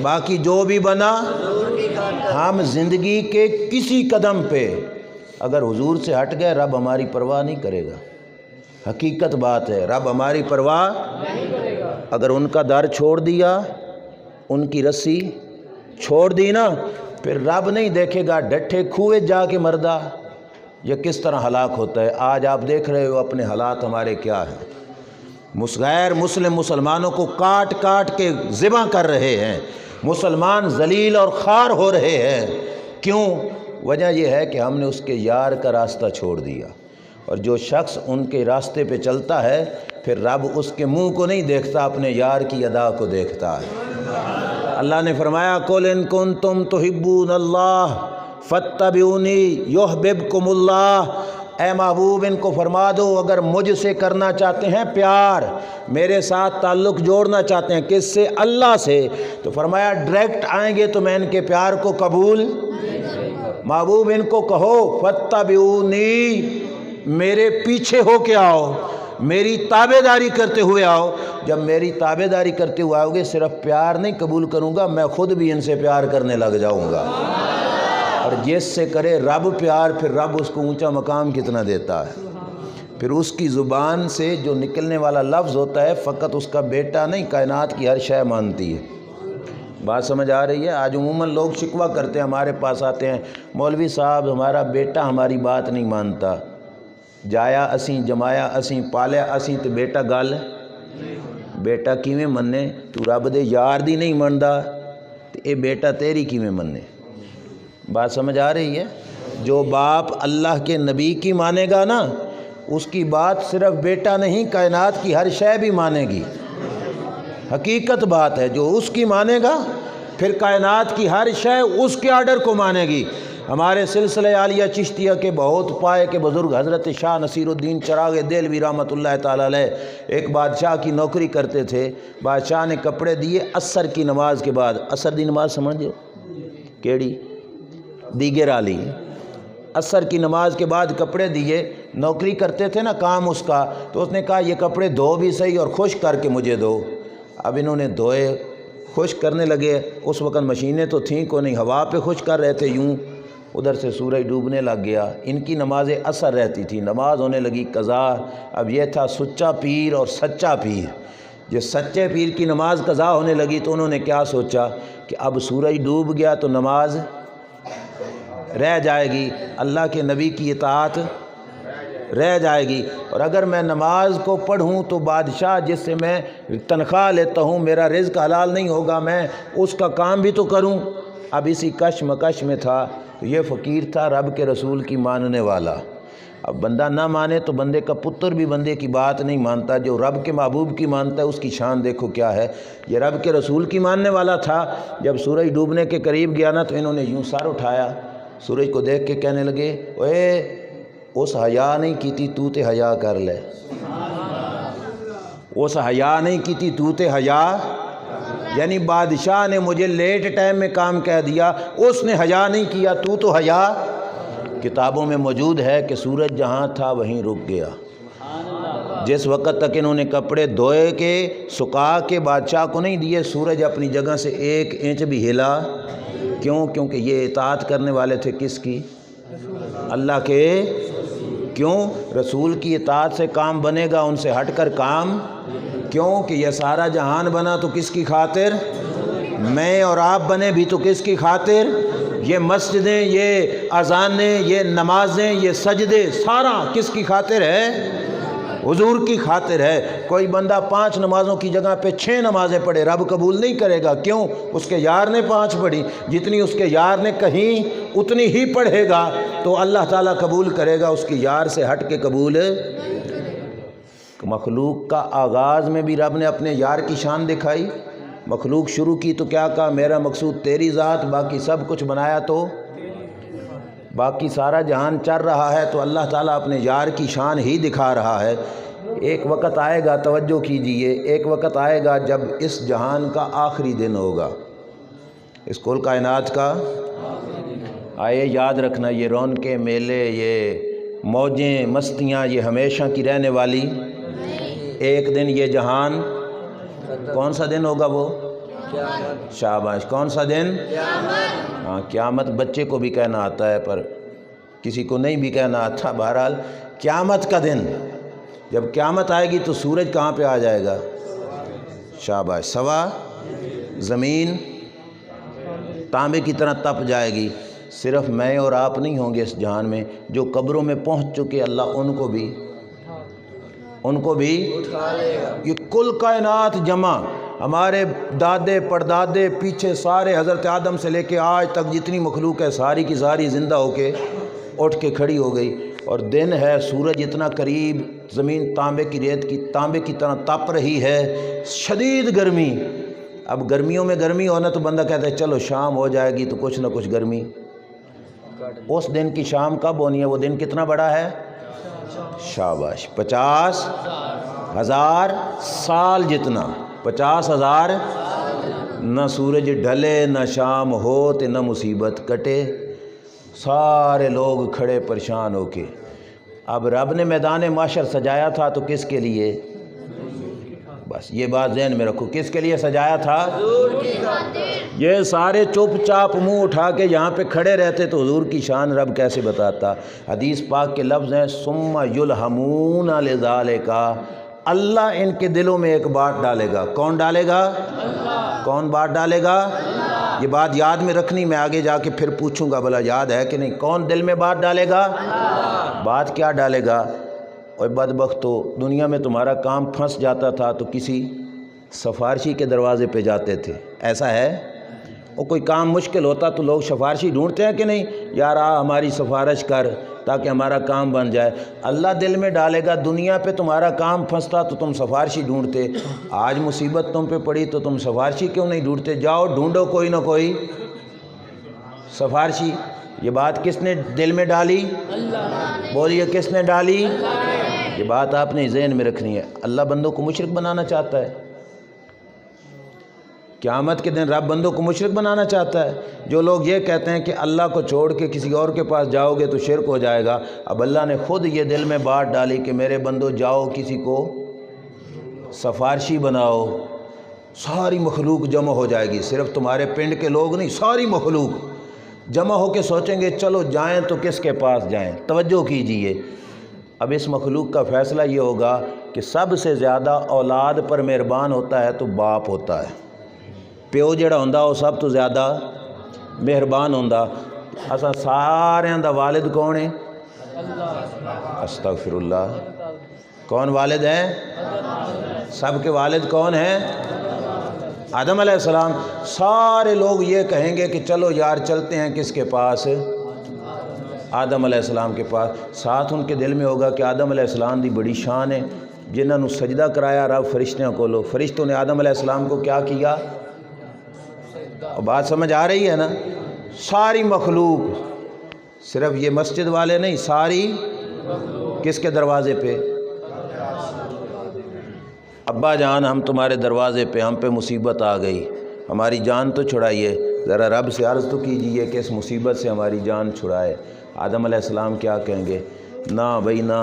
باقی جو بھی بنا، ہم زندگی کے کسی قدم پہ اگر حضور سے ہٹ گئے رب ہماری پرواہ نہیں کرے گا۔ حقیقت بات ہے، رب ہماری پرواہ نہیں کرے گا۔ اگر ان کا در چھوڑ دیا، ان کی رسی چھوڑ دی نا، پھر رب نہیں دیکھے گا ڈٹھے کھوئے جا کے مردہ یہ کس طرح ہلاک ہوتا ہے۔ آج آپ دیکھ رہے ہو اپنے حالات ہمارے کیا ہیں، غیر مسلم مسلمانوں کو کاٹ کاٹ کے ذبح کر رہے ہیں، مسلمان ذلیل اور خوار ہو رہے ہیں۔ کیوں؟ وجہ یہ ہے کہ ہم نے اس کے یار کا راستہ چھوڑ دیا، اور جو شخص ان کے راستے پہ چلتا ہے پھر رب اس کے منہ کو نہیں دیکھتا، اپنے یار کی ادا کو دیکھتا ہے۔ اللہ نے فرمایا قُلْ إِن كُنتُمْ تُحِبُّونَ اللَّهَ فَاتَّبِعُونِي يُحْبِبْكُمُ اللَّهُ، اے محبوب ان کو فرما دو اگر مجھ سے کرنا چاہتے ہیں پیار، میرے ساتھ تعلق جوڑنا چاہتے ہیں، کس سے؟ اللہ سے، تو فرمایا ڈائریکٹ آئیں گے تو میں ان کے پیار کو قبول۔ محبوب ان کو کہو فَاتَّبِعُونِي، میرے پیچھے ہو کے آؤ، میری تابع داری کرتے ہوئے آؤ۔ جب میری تابع داری کرتے ہوئے آؤ گے، صرف پیار نہیں قبول کروں گا، میں خود بھی ان سے پیار کرنے لگ جاؤں گا۔ اور جس سے کرے رب پیار، پھر رب اس کو اونچا مقام کتنا دیتا ہے۔ پھر اس کی زبان سے جو نکلنے والا لفظ ہوتا ہے فقط اس کا بیٹا نہیں، کائنات کی ہر شے مانتی ہے۔ بات سمجھ آ رہی ہے؟ آج عموماً لوگ شکوہ کرتے ہیں، ہمارے پاس آتے ہیں، مولوی صاحب ہمارا بیٹا ہماری بات نہیں مانتا، جایا اسیں جمایا اسیں پالیا اسیں تو بیٹا گل بیٹا کیویں مننے؟ تو رب دے یار دی نہیں مندا تو اے بیٹا تیری کیویں مننے؟ بات سمجھ آ رہی ہے؟ جو باپ اللہ کے نبی کی مانے گا نا، اس کی بات صرف بیٹا نہیں، کائنات کی ہر شے بھی مانے گی۔ حقیقت بات ہے، جو اس کی مانے گا پھر کائنات کی ہر شے اس کے آرڈر کو مانے گی۔ ہمارے سلسلہ عالیہ چشتیہ کے بہت پائے کے بزرگ حضرت شاہ نصیر الدین چراغ دہلوی رحمۃ اللہ تعالیٰ علیہ ایک بادشاہ کی نوکری کرتے تھے۔ بادشاہ نے کپڑے دیے عصر کی نماز کے بعد، عصر دی نماز سمجھو کیڑی؟ دیگر علی، عصر کی نماز کے بعد کپڑے دیے، نوکری کرتے تھے نا کام اس کا، تو اس نے کہا یہ کپڑے دھو بھی صحیح اور خشک کر کے مجھے دو۔ اب انہوں نے دھوئے، خشک کرنے لگے، اس وقت مشینیں تو تھیں کو نہیں، ہوا پہ خشک کر رہے تھے یوں، ادھر سے سورج ڈوبنے لگ گیا۔ ان کی نماز عصر رہتی تھی، نماز ہونے لگی قضا۔ اب یہ تھا سچا پیر اور سچا پیر، جس سچے پیر کی نماز قضا ہونے لگی تو انہوں نے کیا سوچا کہ اب سورج ڈوب گیا تو نماز رہ جائے گی، اللہ کے نبی کی اطاعت رہ جائے گی، اور اگر میں نماز کو پڑھوں تو بادشاہ جس سے میں تنخواہ لیتا ہوں، میرا رزق حلال نہیں ہوگا، میں اس کا کام بھی تو کروں۔ اب اسی کشمکش میں تھا، تو یہ فقیر تھا رب کے رسول کی ماننے والا۔ اب بندہ نہ مانے تو بندے کا پتر بھی بندے کی بات نہیں مانتا، جو رب کے محبوب کی مانتا ہے اس کی شان دیکھو کیا ہے۔ یہ رب کے رسول کی ماننے والا تھا، جب سورج ڈوبنے کے قریب گیا نا تو انہوں نے یوں سر اٹھایا، سورج کو دیکھ کے کہنے لگے اوے اس حیا نہیں کیتی تو تے حیا کر لے، اس حیا نہیں کیتی تو تے حیا، یعنی بادشاہ نے مجھے لیٹ ٹائم میں کام کہہ دیا، اس نے حیا نہیں کیا، تو حیا۔ کتابوں میں موجود ہے کہ سورج جہاں تھا وہیں رک گیا۔ جس وقت تک انہوں نے کپڑے دھوئے کے سکھا کے بادشاہ کو نہیں دیے، سورج اپنی جگہ سے 1 انچ بھی ہلا۔ کیوں؟ کیونکہ یہ اطاعت کرنے والے تھے کس کی؟ اللہ کے۔ کیوں؟ رسول کی اطاعت سے کام بنے گا، ان سے ہٹ کر کام کیوں؟ کہ یہ سارا جہان بنا تو کس کی خاطر؟ میں اور آپ بنے بھی تو کس کی خاطر؟ یہ مسجدیں، یہ اذانیں، یہ نمازیں، یہ سجدے، سارا کس کی خاطر ہے؟ حضور کی خاطر ہے۔ کوئی بندہ 5 نمازوں کی جگہ پہ 6 نمازیں پڑھے، رب قبول نہیں کرے گا۔ کیوں؟ اس کے یار نے 5 پڑھی، جتنی اس کے یار نے کہیں اتنی ہی پڑھے گا تو اللہ تعالیٰ قبول کرے گا، اس کی یار سے ہٹ کے قبول۔ مخلوق کا آغاز میں بھی رب نے اپنے یار کی شان دکھائی۔ مخلوق شروع کی تو کیا کہا؟ میرا مقصود تیری ذات، باقی سب کچھ بنایا تو باقی سارا جہان چل رہا ہے تو اللہ تعالیٰ اپنے یار کی شان ہی دکھا رہا ہے۔ ایک وقت آئے گا، توجہ کیجئے، ایک وقت آئے گا جب اس جہان کا آخری دن ہوگا، اس کل کائنات کا آئے یاد رکھنا، یہ رونقیں، میلے، یہ موجیں، مستیاں، یہ ہمیشہ کی رہنے والی۔ ایک دن یہ جہان، کون سا دن ہوگا وہ؟ شاباش، کون سا دن؟ ہاں، قیامت بچے کو بھی کہنا آتا ہے پر کسی کو نہیں بھی کہنا آتا۔ بہرحال قیامت کا دن، جب قیامت آئے گی تو سورج کہاں پہ آ جائے گا؟ شاباش، سوا زمین تانبے کی طرح تپ جائے گی۔ صرف میں اور آپ نہیں ہوں گے اس جہان میں، جو قبروں میں پہنچ چکے اللہ ان کو بھی اٹھا لے گا۔ یہ کل کائنات جمع، ہمارے دادے پردادے پیچھے سارے، حضرت آدم سے لے کے آج تک جتنی مخلوق ہے ساری کی ساری زندہ ہو کے اٹھ کے کھڑی ہو گئی، اور دن ہے، سورج اتنا قریب، زمین تانبے کی ریت کی تانبے کی طرح تپ رہی ہے، شدید گرمی۔ اب گرمیوں میں گرمی ہونا تو بندہ کہتا ہے چلو شام ہو جائے گی تو کچھ نہ کچھ گرمی۔ اس دن کی شام کب ہونی ہے؟ وہ دن کتنا بڑا ہے؟ شاباش، 50,000 سال جتنا، 50,000۔ نہ سورج ڈھلے، نہ شام ہو تے نہ مصیبت کٹے، سارے لوگ کھڑے پریشان ہو کے۔ اب رب نے میدان معاشر سجایا تھا تو کس کے لیے؟ بس یہ بات ذہن میں رکھو، کس کے لیے سجایا تھا؟ یہ سارے چپ چاپ منہ اٹھا کے یہاں پہ کھڑے رہتے تو حضور کی شان رب کیسے بتاتا؟ حدیث پاک کے لفظ ہیں ثم یلہمون لذالک، اللہ ان کے دلوں میں ایک بات ڈالے گا۔ کون ڈالے گا؟ اللہ۔ کون بات ڈالے گا؟ اللہ۔ یہ بات یاد میں رکھنی، میں آگے جا کے پھر پوچھوں گا بھلا یاد ہے کہ نہیں۔ کون دل میں بات ڈالے گا؟ اللہ۔ بات کیا ڈالے گا؟ اور بدبخت تو دنیا میں تمہارا کام پھنس جاتا تھا تو کسی سفارشی کے دروازے پہ جاتے تھے، ایسا ہے؟ اور کوئی کام مشکل ہوتا تو لوگ سفارشی ڈھونڈتے ہیں کہ نہیں؟ یار ہماری سفارش کر تاکہ ہمارا کام بن جائے۔ اللہ دل میں ڈالے گا، دنیا پہ تمہارا کام پھنستا تو تم سفارشی ڈھونڈتے، آج مصیبت تم پہ پڑی تو تم سفارشی کیوں نہیں ڈھونڈتے؟ جاؤ ڈھونڈو کوئی نہ کوئی سفارشی۔ یہ بات کس نے دل میں ڈالی؟ اللہ۔ بولیے کس نے ڈالی؟ اللہ۔ یہ بات آپ نے ذہن میں رکھنی ہے۔ اللہ بندوں کو مشرک بنانا چاہتا ہے۔ قیامت کے دن رب بندوں کو مشرک بنانا چاہتا ہے۔ جو لوگ یہ کہتے ہیں کہ اللہ کو چھوڑ کے کسی اور کے پاس جاؤ گے تو شرک ہو جائے گا، اب اللہ نے خود یہ دل میں بات ڈالی کہ میرے بندو جاؤ کسی کو سفارشی بناؤ، ساری مخلوق جمع ہو جائے گی، صرف تمہارے پنڈ کے لوگ نہیں، ساری مخلوق جمع ہو کے سوچیں گے چلو جائیں تو کس کے پاس جائیں۔ توجہ کیجئے، اب اس مخلوق کا فیصلہ یہ ہوگا کہ سب سے زیادہ اولاد پر مہربان ہوتا ہے تو باپ ہوتا ہے۔ پیو جڑا ہوندا وہ سب تو زیادہ مہربان ہوندا۔ اساں ساریاں دا والد کون ہے؟ استغفر اللہ۔ کون والد ہے؟ سب کے والد کون ہیں؟ آدم علیہ السلام۔ سارے لوگ یہ کہیں گے کہ چلو یار چلتے ہیں کس کے پاس؟ آدم علیہ السلام کے پاس۔ ساتھ ان کے دل میں ہوگا کہ آدم علیہ السلام دی بڑی شان ہے، جنہوں نے سجدہ کرایا رب فرشتوں کو لو، فرشتوں نے آدم علیہ السلام کو کیا کیا؟ بات سمجھ آ رہی ہے نا؟ ساری مخلوق، صرف یہ مسجد والے نہیں، ساری کس کے دروازے پہ؟ ابا جان ہم تمہارے دروازے پہ، ہم پہ مصیبت آ گئی، ہماری جان تو چھڑائیے۔ ذرا رب سے عرض تو کیجئے کہ اس مصیبت سے ہماری جان چھڑائے۔ آدم علیہ السلام کیا کہیں گے؟ نہ بھائی نہ،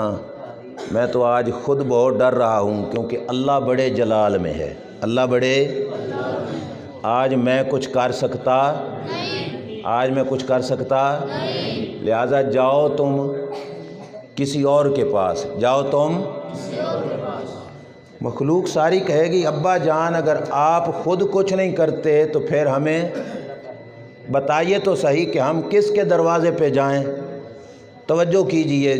میں تو آج خود بہت ڈر رہا ہوں کیونکہ اللہ بڑے جلال میں ہے، اللہ بڑے، آج میں کچھ کر سکتا نہیں، آج میں کچھ کر سکتا نہیں، لہٰذا جاؤ تم کسی اور کے پاس، جاؤ تم کسی اور کے پاس۔ مخلوق ساری کہے گی ابا جان اگر آپ خود کچھ نہیں کرتے تو پھر ہمیں بتائیے تو صحیح کہ ہم کس کے دروازے پہ جائیں۔ توجہ کیجئے،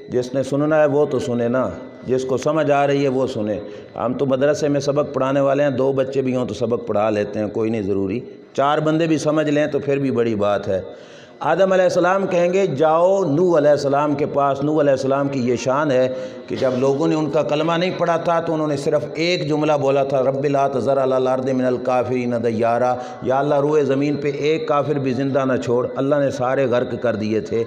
جس نے سننا ہے وہ تو سنے نا، جس کو سمجھ آ رہی ہے وہ سنے۔ ہم تو مدرسے میں سبق پڑھانے والے ہیں، 2 بچے بھی ہوں تو سبق پڑھا لیتے ہیں، کوئی نہیں ضروری، 4 بندے بھی سمجھ لیں تو پھر بھی بڑی بات ہے۔ آدم علیہ السلام کہیں گے جاؤ نوح علیہ السلام کے پاس۔ نوح علیہ السلام کی یہ شان ہے کہ جب لوگوں نے ان کا کلمہ نہیں پڑھا تھا تو انہوں نے صرف ایک جملہ بولا تھا، رب لا تذر علی الارض من الکافرین دیارا، یا اللہ روئے زمین پہ ایک کافر بھی زندہ نہ چھوڑ۔ اللہ نے سارے غرق کر دیے تھے۔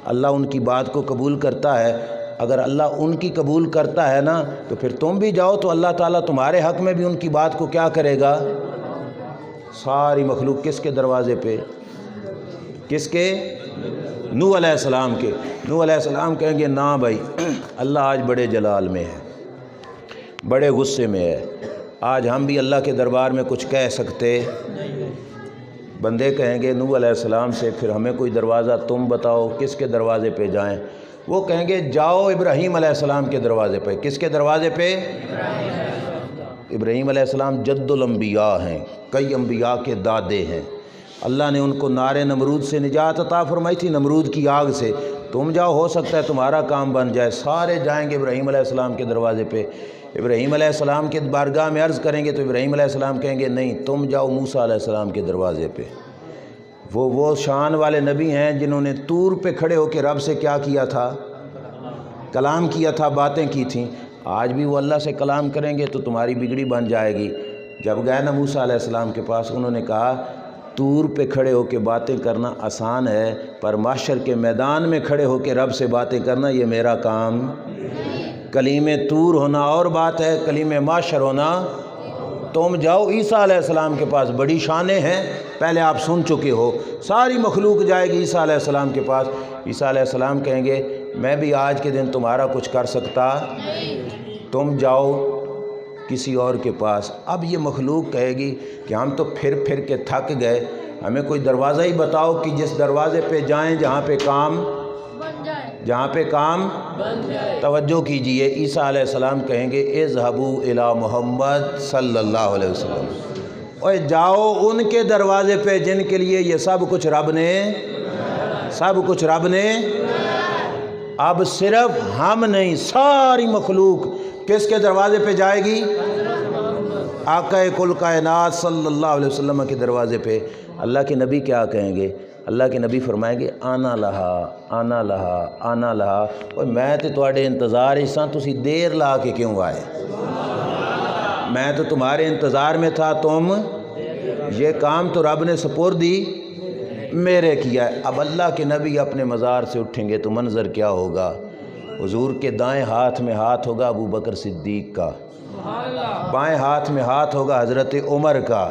اللہ ان کی بات کو قبول کرتا ہے، اگر اللہ ان کی قبول کرتا ہے نا تو پھر تم بھی جاؤ تو اللہ تعالیٰ تمہارے حق میں بھی ان کی بات کو کیا کرے گا؟ ساری مخلوق کس کے دروازے پہ؟ کس کے؟ نوح علیہ السلام کے۔ نوح علیہ السلام کہیں گے نا بھائی، اللہ آج بڑے جلال میں ہے، بڑے غصے میں ہے، آج ہم بھی اللہ کے دربار میں کچھ کہہ سکتے۔ بندے کہیں گے نوح علیہ السلام سے پھر ہمیں کوئی دروازہ تم بتاؤ کس کے دروازے پہ جائیں؟ وہ کہیں گے جاؤ ابراہیم علیہ السلام کے دروازے پہ۔ کس کے دروازے پہ؟ ابراہیم علیہ السلام جد الانبیاء ہیں، کئی انبیاء کے دادے ہیں۔ اللہ نے ان کو نار نمرود سے نجات عطا فرمائی تھی، نمرود کی آگ سے۔ تم جاؤ، ہو سکتا ہے تمہارا کام بن جائے۔ سارے جائیں گے ابراہیم علیہ السلام کے دروازے پہ، ابراہیم علیہ السلام کے بارگاہ میں عرض کریں گے تو ابراہیم علیہ السلام کہیں گے نہیں، تم جاؤ موسیٰ علیہ السلام کے دروازے پہ۔ وہ شان والے نبی ہیں جنہوں نے طور پہ کھڑے ہو کے رب سے کیا کیا تھا؟ کلام کیا تھا، باتیں کی تھیں۔ آج بھی وہ اللہ سے کلام کریں گے تو تمہاری بگڑی بن جائے گی۔ جب گئے نا موسیٰ علیہ السلام کے پاس، انہوں نے کہا طور پہ کھڑے ہو کے باتیں کرنا آسان ہے، پر محشر کے میدان میں کھڑے ہو کے رب سے باتیں کرنا یہ میرا کام۔ کلیم طور ہونا اور بات ہے، کلیم محشر ہونا۔ تم جاؤ عیسیٰ علیہ السلام کے پاس، بڑی شانیں ہیں، پہلے آپ سن چکے ہو۔ ساری مخلوق جائے گی عیسیٰ علیہ السلام کے پاس۔ عیسیٰ علیہ السلام کہیں گے میں بھی آج کے دن تمہارا کچھ کر سکتا، تم جاؤ کسی اور کے پاس۔ اب یہ مخلوق کہے گی کہ ہم تو پھر پھر کے تھک گئے، ہمیں کوئی دروازہ ہی بتاؤ کہ جس دروازے پہ جائیں جہاں پہ کام بن جائے۔ توجہ کیجئے، عیسیٰ علیہ السلام کہیں گے اذهبوا الی محمد صلی اللہ علیہ وسلم، اور جاؤ ان کے دروازے پہ جن کے لیے یہ سب کچھ رب نے اب صرف ہم نہیں، ساری مخلوق کس کے دروازے پہ جائے گی؟ آقا کل کائنات صلی اللہ علیہ وسلم کے دروازے پہ۔ اللہ کے نبی کیا کہیں گے؟ اللہ کے نبی فرمائیں گے آنا لہا آنا لہا آنا لہا، اور میں تو تواڈے انتظار ہی تسی دیر لا کے کیوں آئے؟ میں تو تمہارے انتظار میں تھا، تم یہ کام تو رب نے سپردی میرے کیا ہے۔ اب اللہ کے نبی اپنے مزار سے اٹھیں گے تو منظر کیا ہوگا؟ حضور کے دائیں ہاتھ میں ہاتھ ہوگا ابو بکر صدیق کا، بائیں ہاتھ میں ہاتھ ہوگا حضرت عمر کا،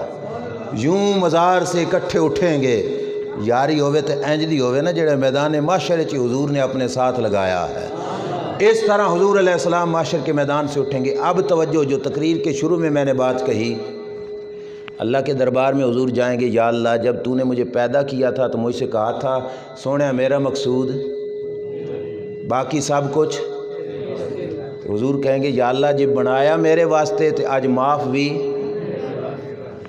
یوں مزار سے اکٹھے اٹھیں گے۔ یاری ہوئے تو اینج دی ہوئے نا جڑے میدان محشر چی حضور نے اپنے ساتھ لگایا ہے، اس طرح حضور علیہ السلام محشر کے میدان سے اٹھیں گے۔ اب توجہ، جو تقریر کے شروع میں نے بات کہی، اللہ کے دربار میں حضور جائیں گے، یا اللہ جب تو نے مجھے پیدا کیا تھا تو مجھ سے کہا تھا سونے میرا مقصود باقی سب کچھ، تو حضور کہیں گے یا اللہ جب بنایا میرے واسطے تو آج معاف بھی،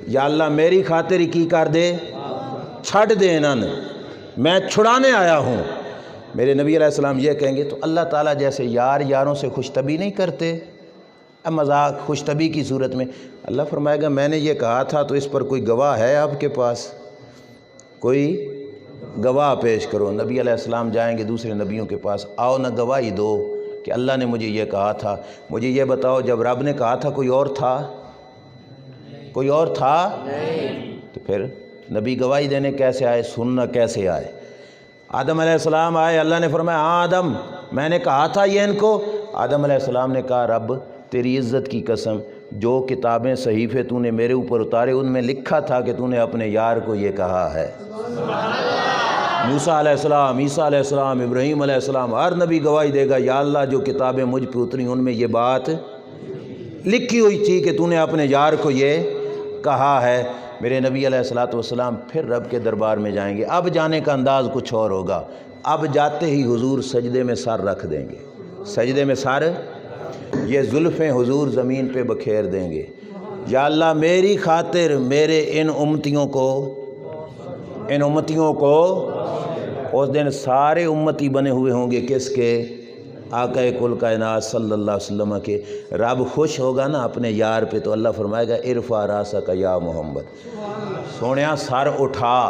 یا اللہ میری خاطر ہی کی کر دے، چھڑ دے انہاں نے، میں چھڑانے آیا ہوں۔ میرے نبی علیہ السلام یہ کہیں گے تو اللہ تعالیٰ جیسے یاروں سے خوش طبی نہیں کرتے، اب مذاق خوش طبی کی صورت میں اللہ فرمائے گا میں نے یہ کہا تھا تو اس پر کوئی گواہ ہے آپ کے پاس؟ کوئی گواہ پیش کرو۔ نبی علیہ السلام جائیں گے دوسرے نبیوں کے پاس، آؤ نہ گواہی دو کہ اللہ نے مجھے یہ کہا تھا۔ مجھے یہ بتاؤ جب رب نے کہا تھا کوئی اور تھا؟ کوئی اور تھا؟ تو پھر نبی گواہی دینے کیسے آئے، سننا کیسے آئے؟ آدم علیہ السلام آئے، اللہ نے فرمایا ہاں آدم میں نے کہا تھا یہ ان کو۔ آدم علیہ السلام نے کہا رب تیری عزت کی قسم، جو کتابیں صحیفے تو نے میرے اوپر اتارے ان میں لکھا تھا کہ تو نے اپنے یار کو یہ کہا ہے۔ موسیٰ علیہ السلام، عیسیٰ علیہ السلام، ابراہیم علیہ السلام، ہر نبی گواہی دے گا یا اللہ جو کتابیں مجھ پہ اتری ان میں یہ بات لکھی ہوئی تھی کہ تو نے اپنے یار کو یہ کہا ہے۔ میرے نبی علیہ السلام پھر رب کے دربار میں جائیں گے۔ اب جانے کا انداز کچھ اور ہوگا، اب جاتے ہی حضور سجدے میں سر رکھ دیں گے، سجدے میں سر، یہ زلفیں حضور زمین پہ بکھیر دیں گے، یا اللہ میری خاطر میرے ان امتیوں کو اس دن سارے امتی بنے ہوئے ہوں گے کس کے؟ آقا کل کائنات صلی اللہ علیہ وسلم کے۔ رب خوش ہوگا نا اپنے یار پہ تو اللہ فرمائے گا ارفع راسک یا محمد، سونیا سر اٹھا،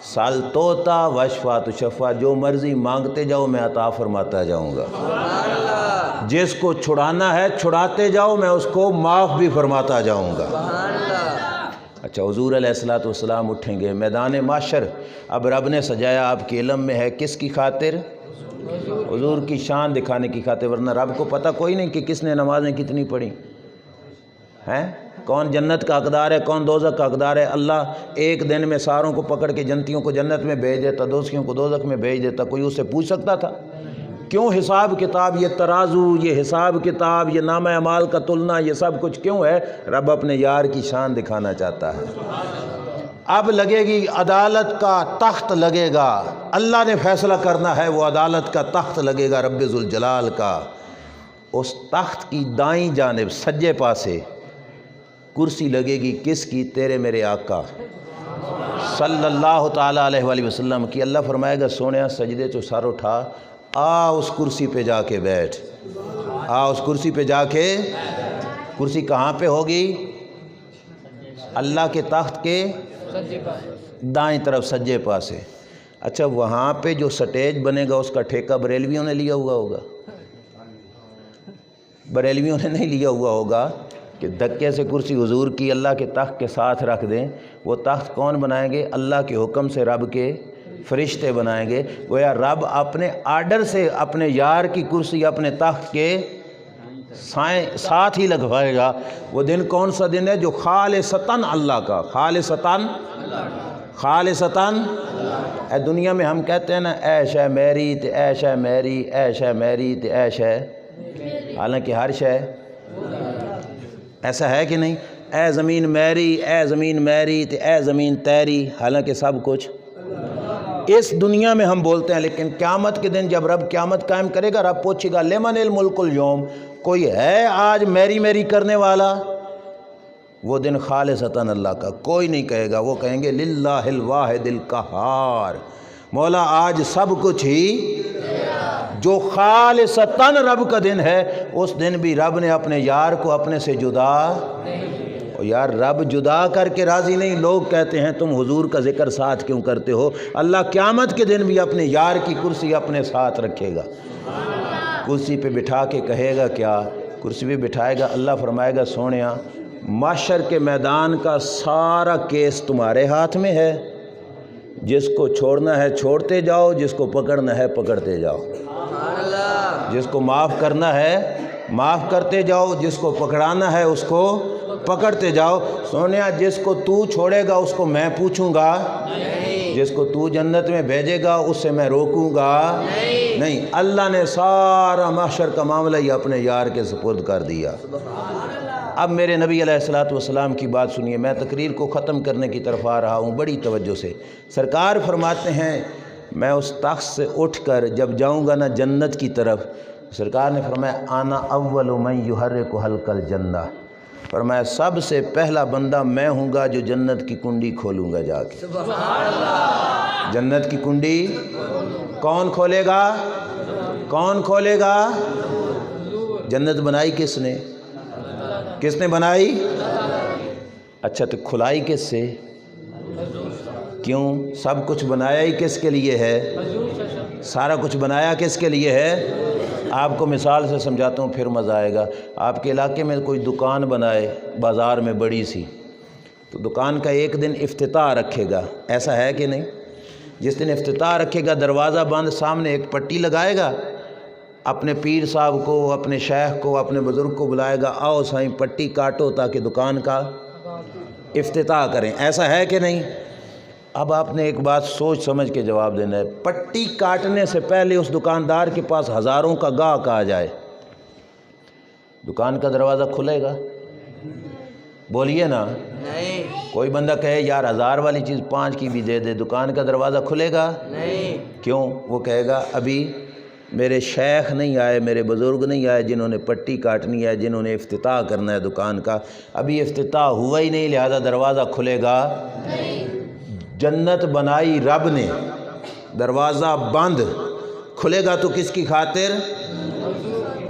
سل توتا وشفا تشفا، جو مرضی مانگتے جاؤ میں عطا فرماتا جاؤں گا، جس کو چھڑانا ہے چھڑاتے جاؤ میں اس کو معاف بھی فرماتا جاؤں گا۔ اچھا حضور علیہ السلام اٹھیں گے میدان محشر، اب رب نے سجایا آپ کے علم میں ہے کس کی خاطر؟ حضور کی شان دکھانے کی خاطر، ورنہ رب کو پتہ کوئی نہیں کہ کس نے نمازیں کتنی پڑھی ہیں، کون جنت کا حقدار ہے کون دوزخ کا حقدار ہے۔ اللہ ایک دن میں ساروں کو پکڑ کے جنتیوں کو جنت میں بھیج دیتا، دوزخیوں کو دوزخ میں بھیج دیتا، کوئی اس سے پوچھ سکتا تھا؟ کیوں حساب کتاب، یہ ترازو، یہ حساب کتاب، یہ نامہ اعمال کا تلنا، یہ سب کچھ کیوں ہے؟ رب اپنے یار کی شان دکھانا چاہتا ہے۔ اب لگے گی عدالت کا تخت لگے گا، اللہ نے فیصلہ کرنا ہے، وہ عدالت کا تخت لگے گا رب ذوالجلال کا۔ اس تخت کی دائیں جانب سجے پاسے کرسی لگے گی کس کی؟ تیرے میرے آقا صلی اللہ تعالیٰ علیہ وآلہ وسلم کی۔ اللہ فرمائے گا سونیا سجدے تو سر اٹھا، آ اس کرسی پہ جا کے بیٹھ، آ اس کرسی پہ جا کے۔ کرسی کہاں پہ ہوگی؟ اللہ کے تخت کے دائیں طرف سجے پاسے۔ اچھا وہاں پہ جو سٹیج بنے گا اس کا ٹھیکہ بریلویوں نے لیا ہوا ہوگا؟ بریلویوں نے نہیں لیا ہوا ہوگا کہ دھکے سے کرسی حضور کی اللہ کے تخت کے ساتھ رکھ دیں۔ وہ تخت کون بنائیں گے؟ اللہ کے حکم سے رب کے فرشتے بنائیں گے۔ گویا رب اپنے آرڈر سے اپنے یار کی کرسی اپنے تخت کے ساتھ ہی لگوائے گا۔ وہ دن کون سا دن ہے؟ جو خالصتاً اللہ کا، خالصتاً اے دنیا میں ہم کہتے ہیں نا عیش ہے میری تے عیش ہے میری، عیش ہے میری تے عیش ہے، حالانکہ ہر شے ایسا ہے کہ نہیں؟ اے زمین میری، اے زمین میری تے اے زمین تیری، حالانکہ سب کچھ اس دنیا میں ہم بولتے ہیں، لیکن قیامت کے دن جب رب قیامت قائم کرے گا، رب پوچھے گا لمن الملک اليوم، کوئی ہے آج میری میری کرنے والا؟ وہ دن خالصتاً اللہ کا، کوئی نہیں کہے گا، وہ کہیں گے للہ الواحد القہار، مولا آج سب کچھ ہی جو خالصتاً رب کا دن ہے، اس دن بھی رب نے اپنے یار کو اپنے سے جدا، یار رب جدا کر کے راضی نہیں۔ لوگ کہتے ہیں تم حضور کا ذکر ساتھ کیوں کرتے ہو؟ اللہ قیامت کے دن بھی اپنے یار کی کرسی اپنے ساتھ رکھے گا، کرسی پہ بٹھا کے کہے گا کیا؟ کرسی پہ بٹھائے گا، اللہ فرمائے گا سونیا محشر کے میدان کا سارا کیس تمہارے ہاتھ میں ہے، جس کو چھوڑنا ہے چھوڑتے جاؤ، جس کو پکڑنا ہے پکڑتے جاؤ، جس کو معاف کرنا ہے معاف کرتے جاؤ، جس کو پکڑانا ہے اس کو پکڑتے جاؤ۔ سونیا جس کو تو چھوڑے گا اس کو میں پوچھوں گا؟ جس کو تو جنت میں بھیجے گا اس سے میں روکوں گا؟ نہیں، اللہ نے سارا محشر کا معاملہ ہی اپنے یار کے سپرد کر دیا۔ اب میرے نبی علیہ الصلوۃ والسلام کی بات سنیے، میں تقریر کو ختم کرنے کی طرف آ رہا ہوں بڑی توجہ سے۔ سرکار فرماتے ہیں میں اس تخت سے اٹھ کر جب جاؤں گا نا جنت کی طرف، سرکار نے فرمایا انا اول من یحرک حلق الجنہ، فرمایا سب سے پہلا بندہ میں ہوں گا جو جنت کی کنڈی کھولوں گا جا کے۔ جنت کی کنڈی کون کھولے گا؟ کون کھولے گا؟ جنت بنائی کس نے؟ کس نے بنائی؟ اچھا تو کھلائی کس سے؟ کیوں؟ سب کچھ بنایا ہی کس کے لیے ہے؟ سارا کچھ بنایا کس کے لیے ہے؟ آپ کو مثال سے سمجھاتا ہوں پھر مزہ آئے گا۔ آپ کے علاقے میں کوئی دکان بنائے بازار میں بڑی سی، تو دکان کا ایک دن افتتاح رکھے گا، ایسا ہے کہ نہیں؟ جس دن افتتاح رکھے گا دروازہ بند، سامنے ایک پٹی لگائے گا، اپنے پیر صاحب کو، اپنے شیخ کو، اپنے بزرگ کو بلائے گا، آؤ سائیں پٹی کاٹو تاکہ دکان کا افتتاح کریں، ایسا ہے کہ نہیں؟ اب آپ نے ایک بات سوچ سمجھ کے جواب دینا ہے، پٹی کاٹنے سے پہلے اس دکاندار کے پاس ہزاروں کا گاہک آ جائے، دکان کا دروازہ کھلے گا؟ بولیے نا۔ نہیں۔ کوئی بندہ کہے یار 1000 والی چیز 5 کی بھی دے دے، دکان کا دروازہ کھلے گا؟ نہیں۔ کیوں؟ وہ کہے گا ابھی میرے شیخ نہیں آئے، میرے بزرگ نہیں آئے جنہوں نے پٹی کاٹنی ہے، جنہوں نے افتتاح کرنا ہے دکان کا، ابھی افتتاح ہوا ہی نہیں، لہذا دروازہ کھلے گا نہیں۔ جنت بنائی رب نے، دروازہ بند، کھلے گا تو کس کی خاطر؟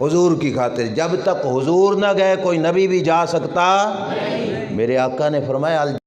حضور کی خاطر۔ جب تک حضور نہ گئے کوئی نبی بھی جا سکتا نہیں۔ میرے آقا نے فرمایا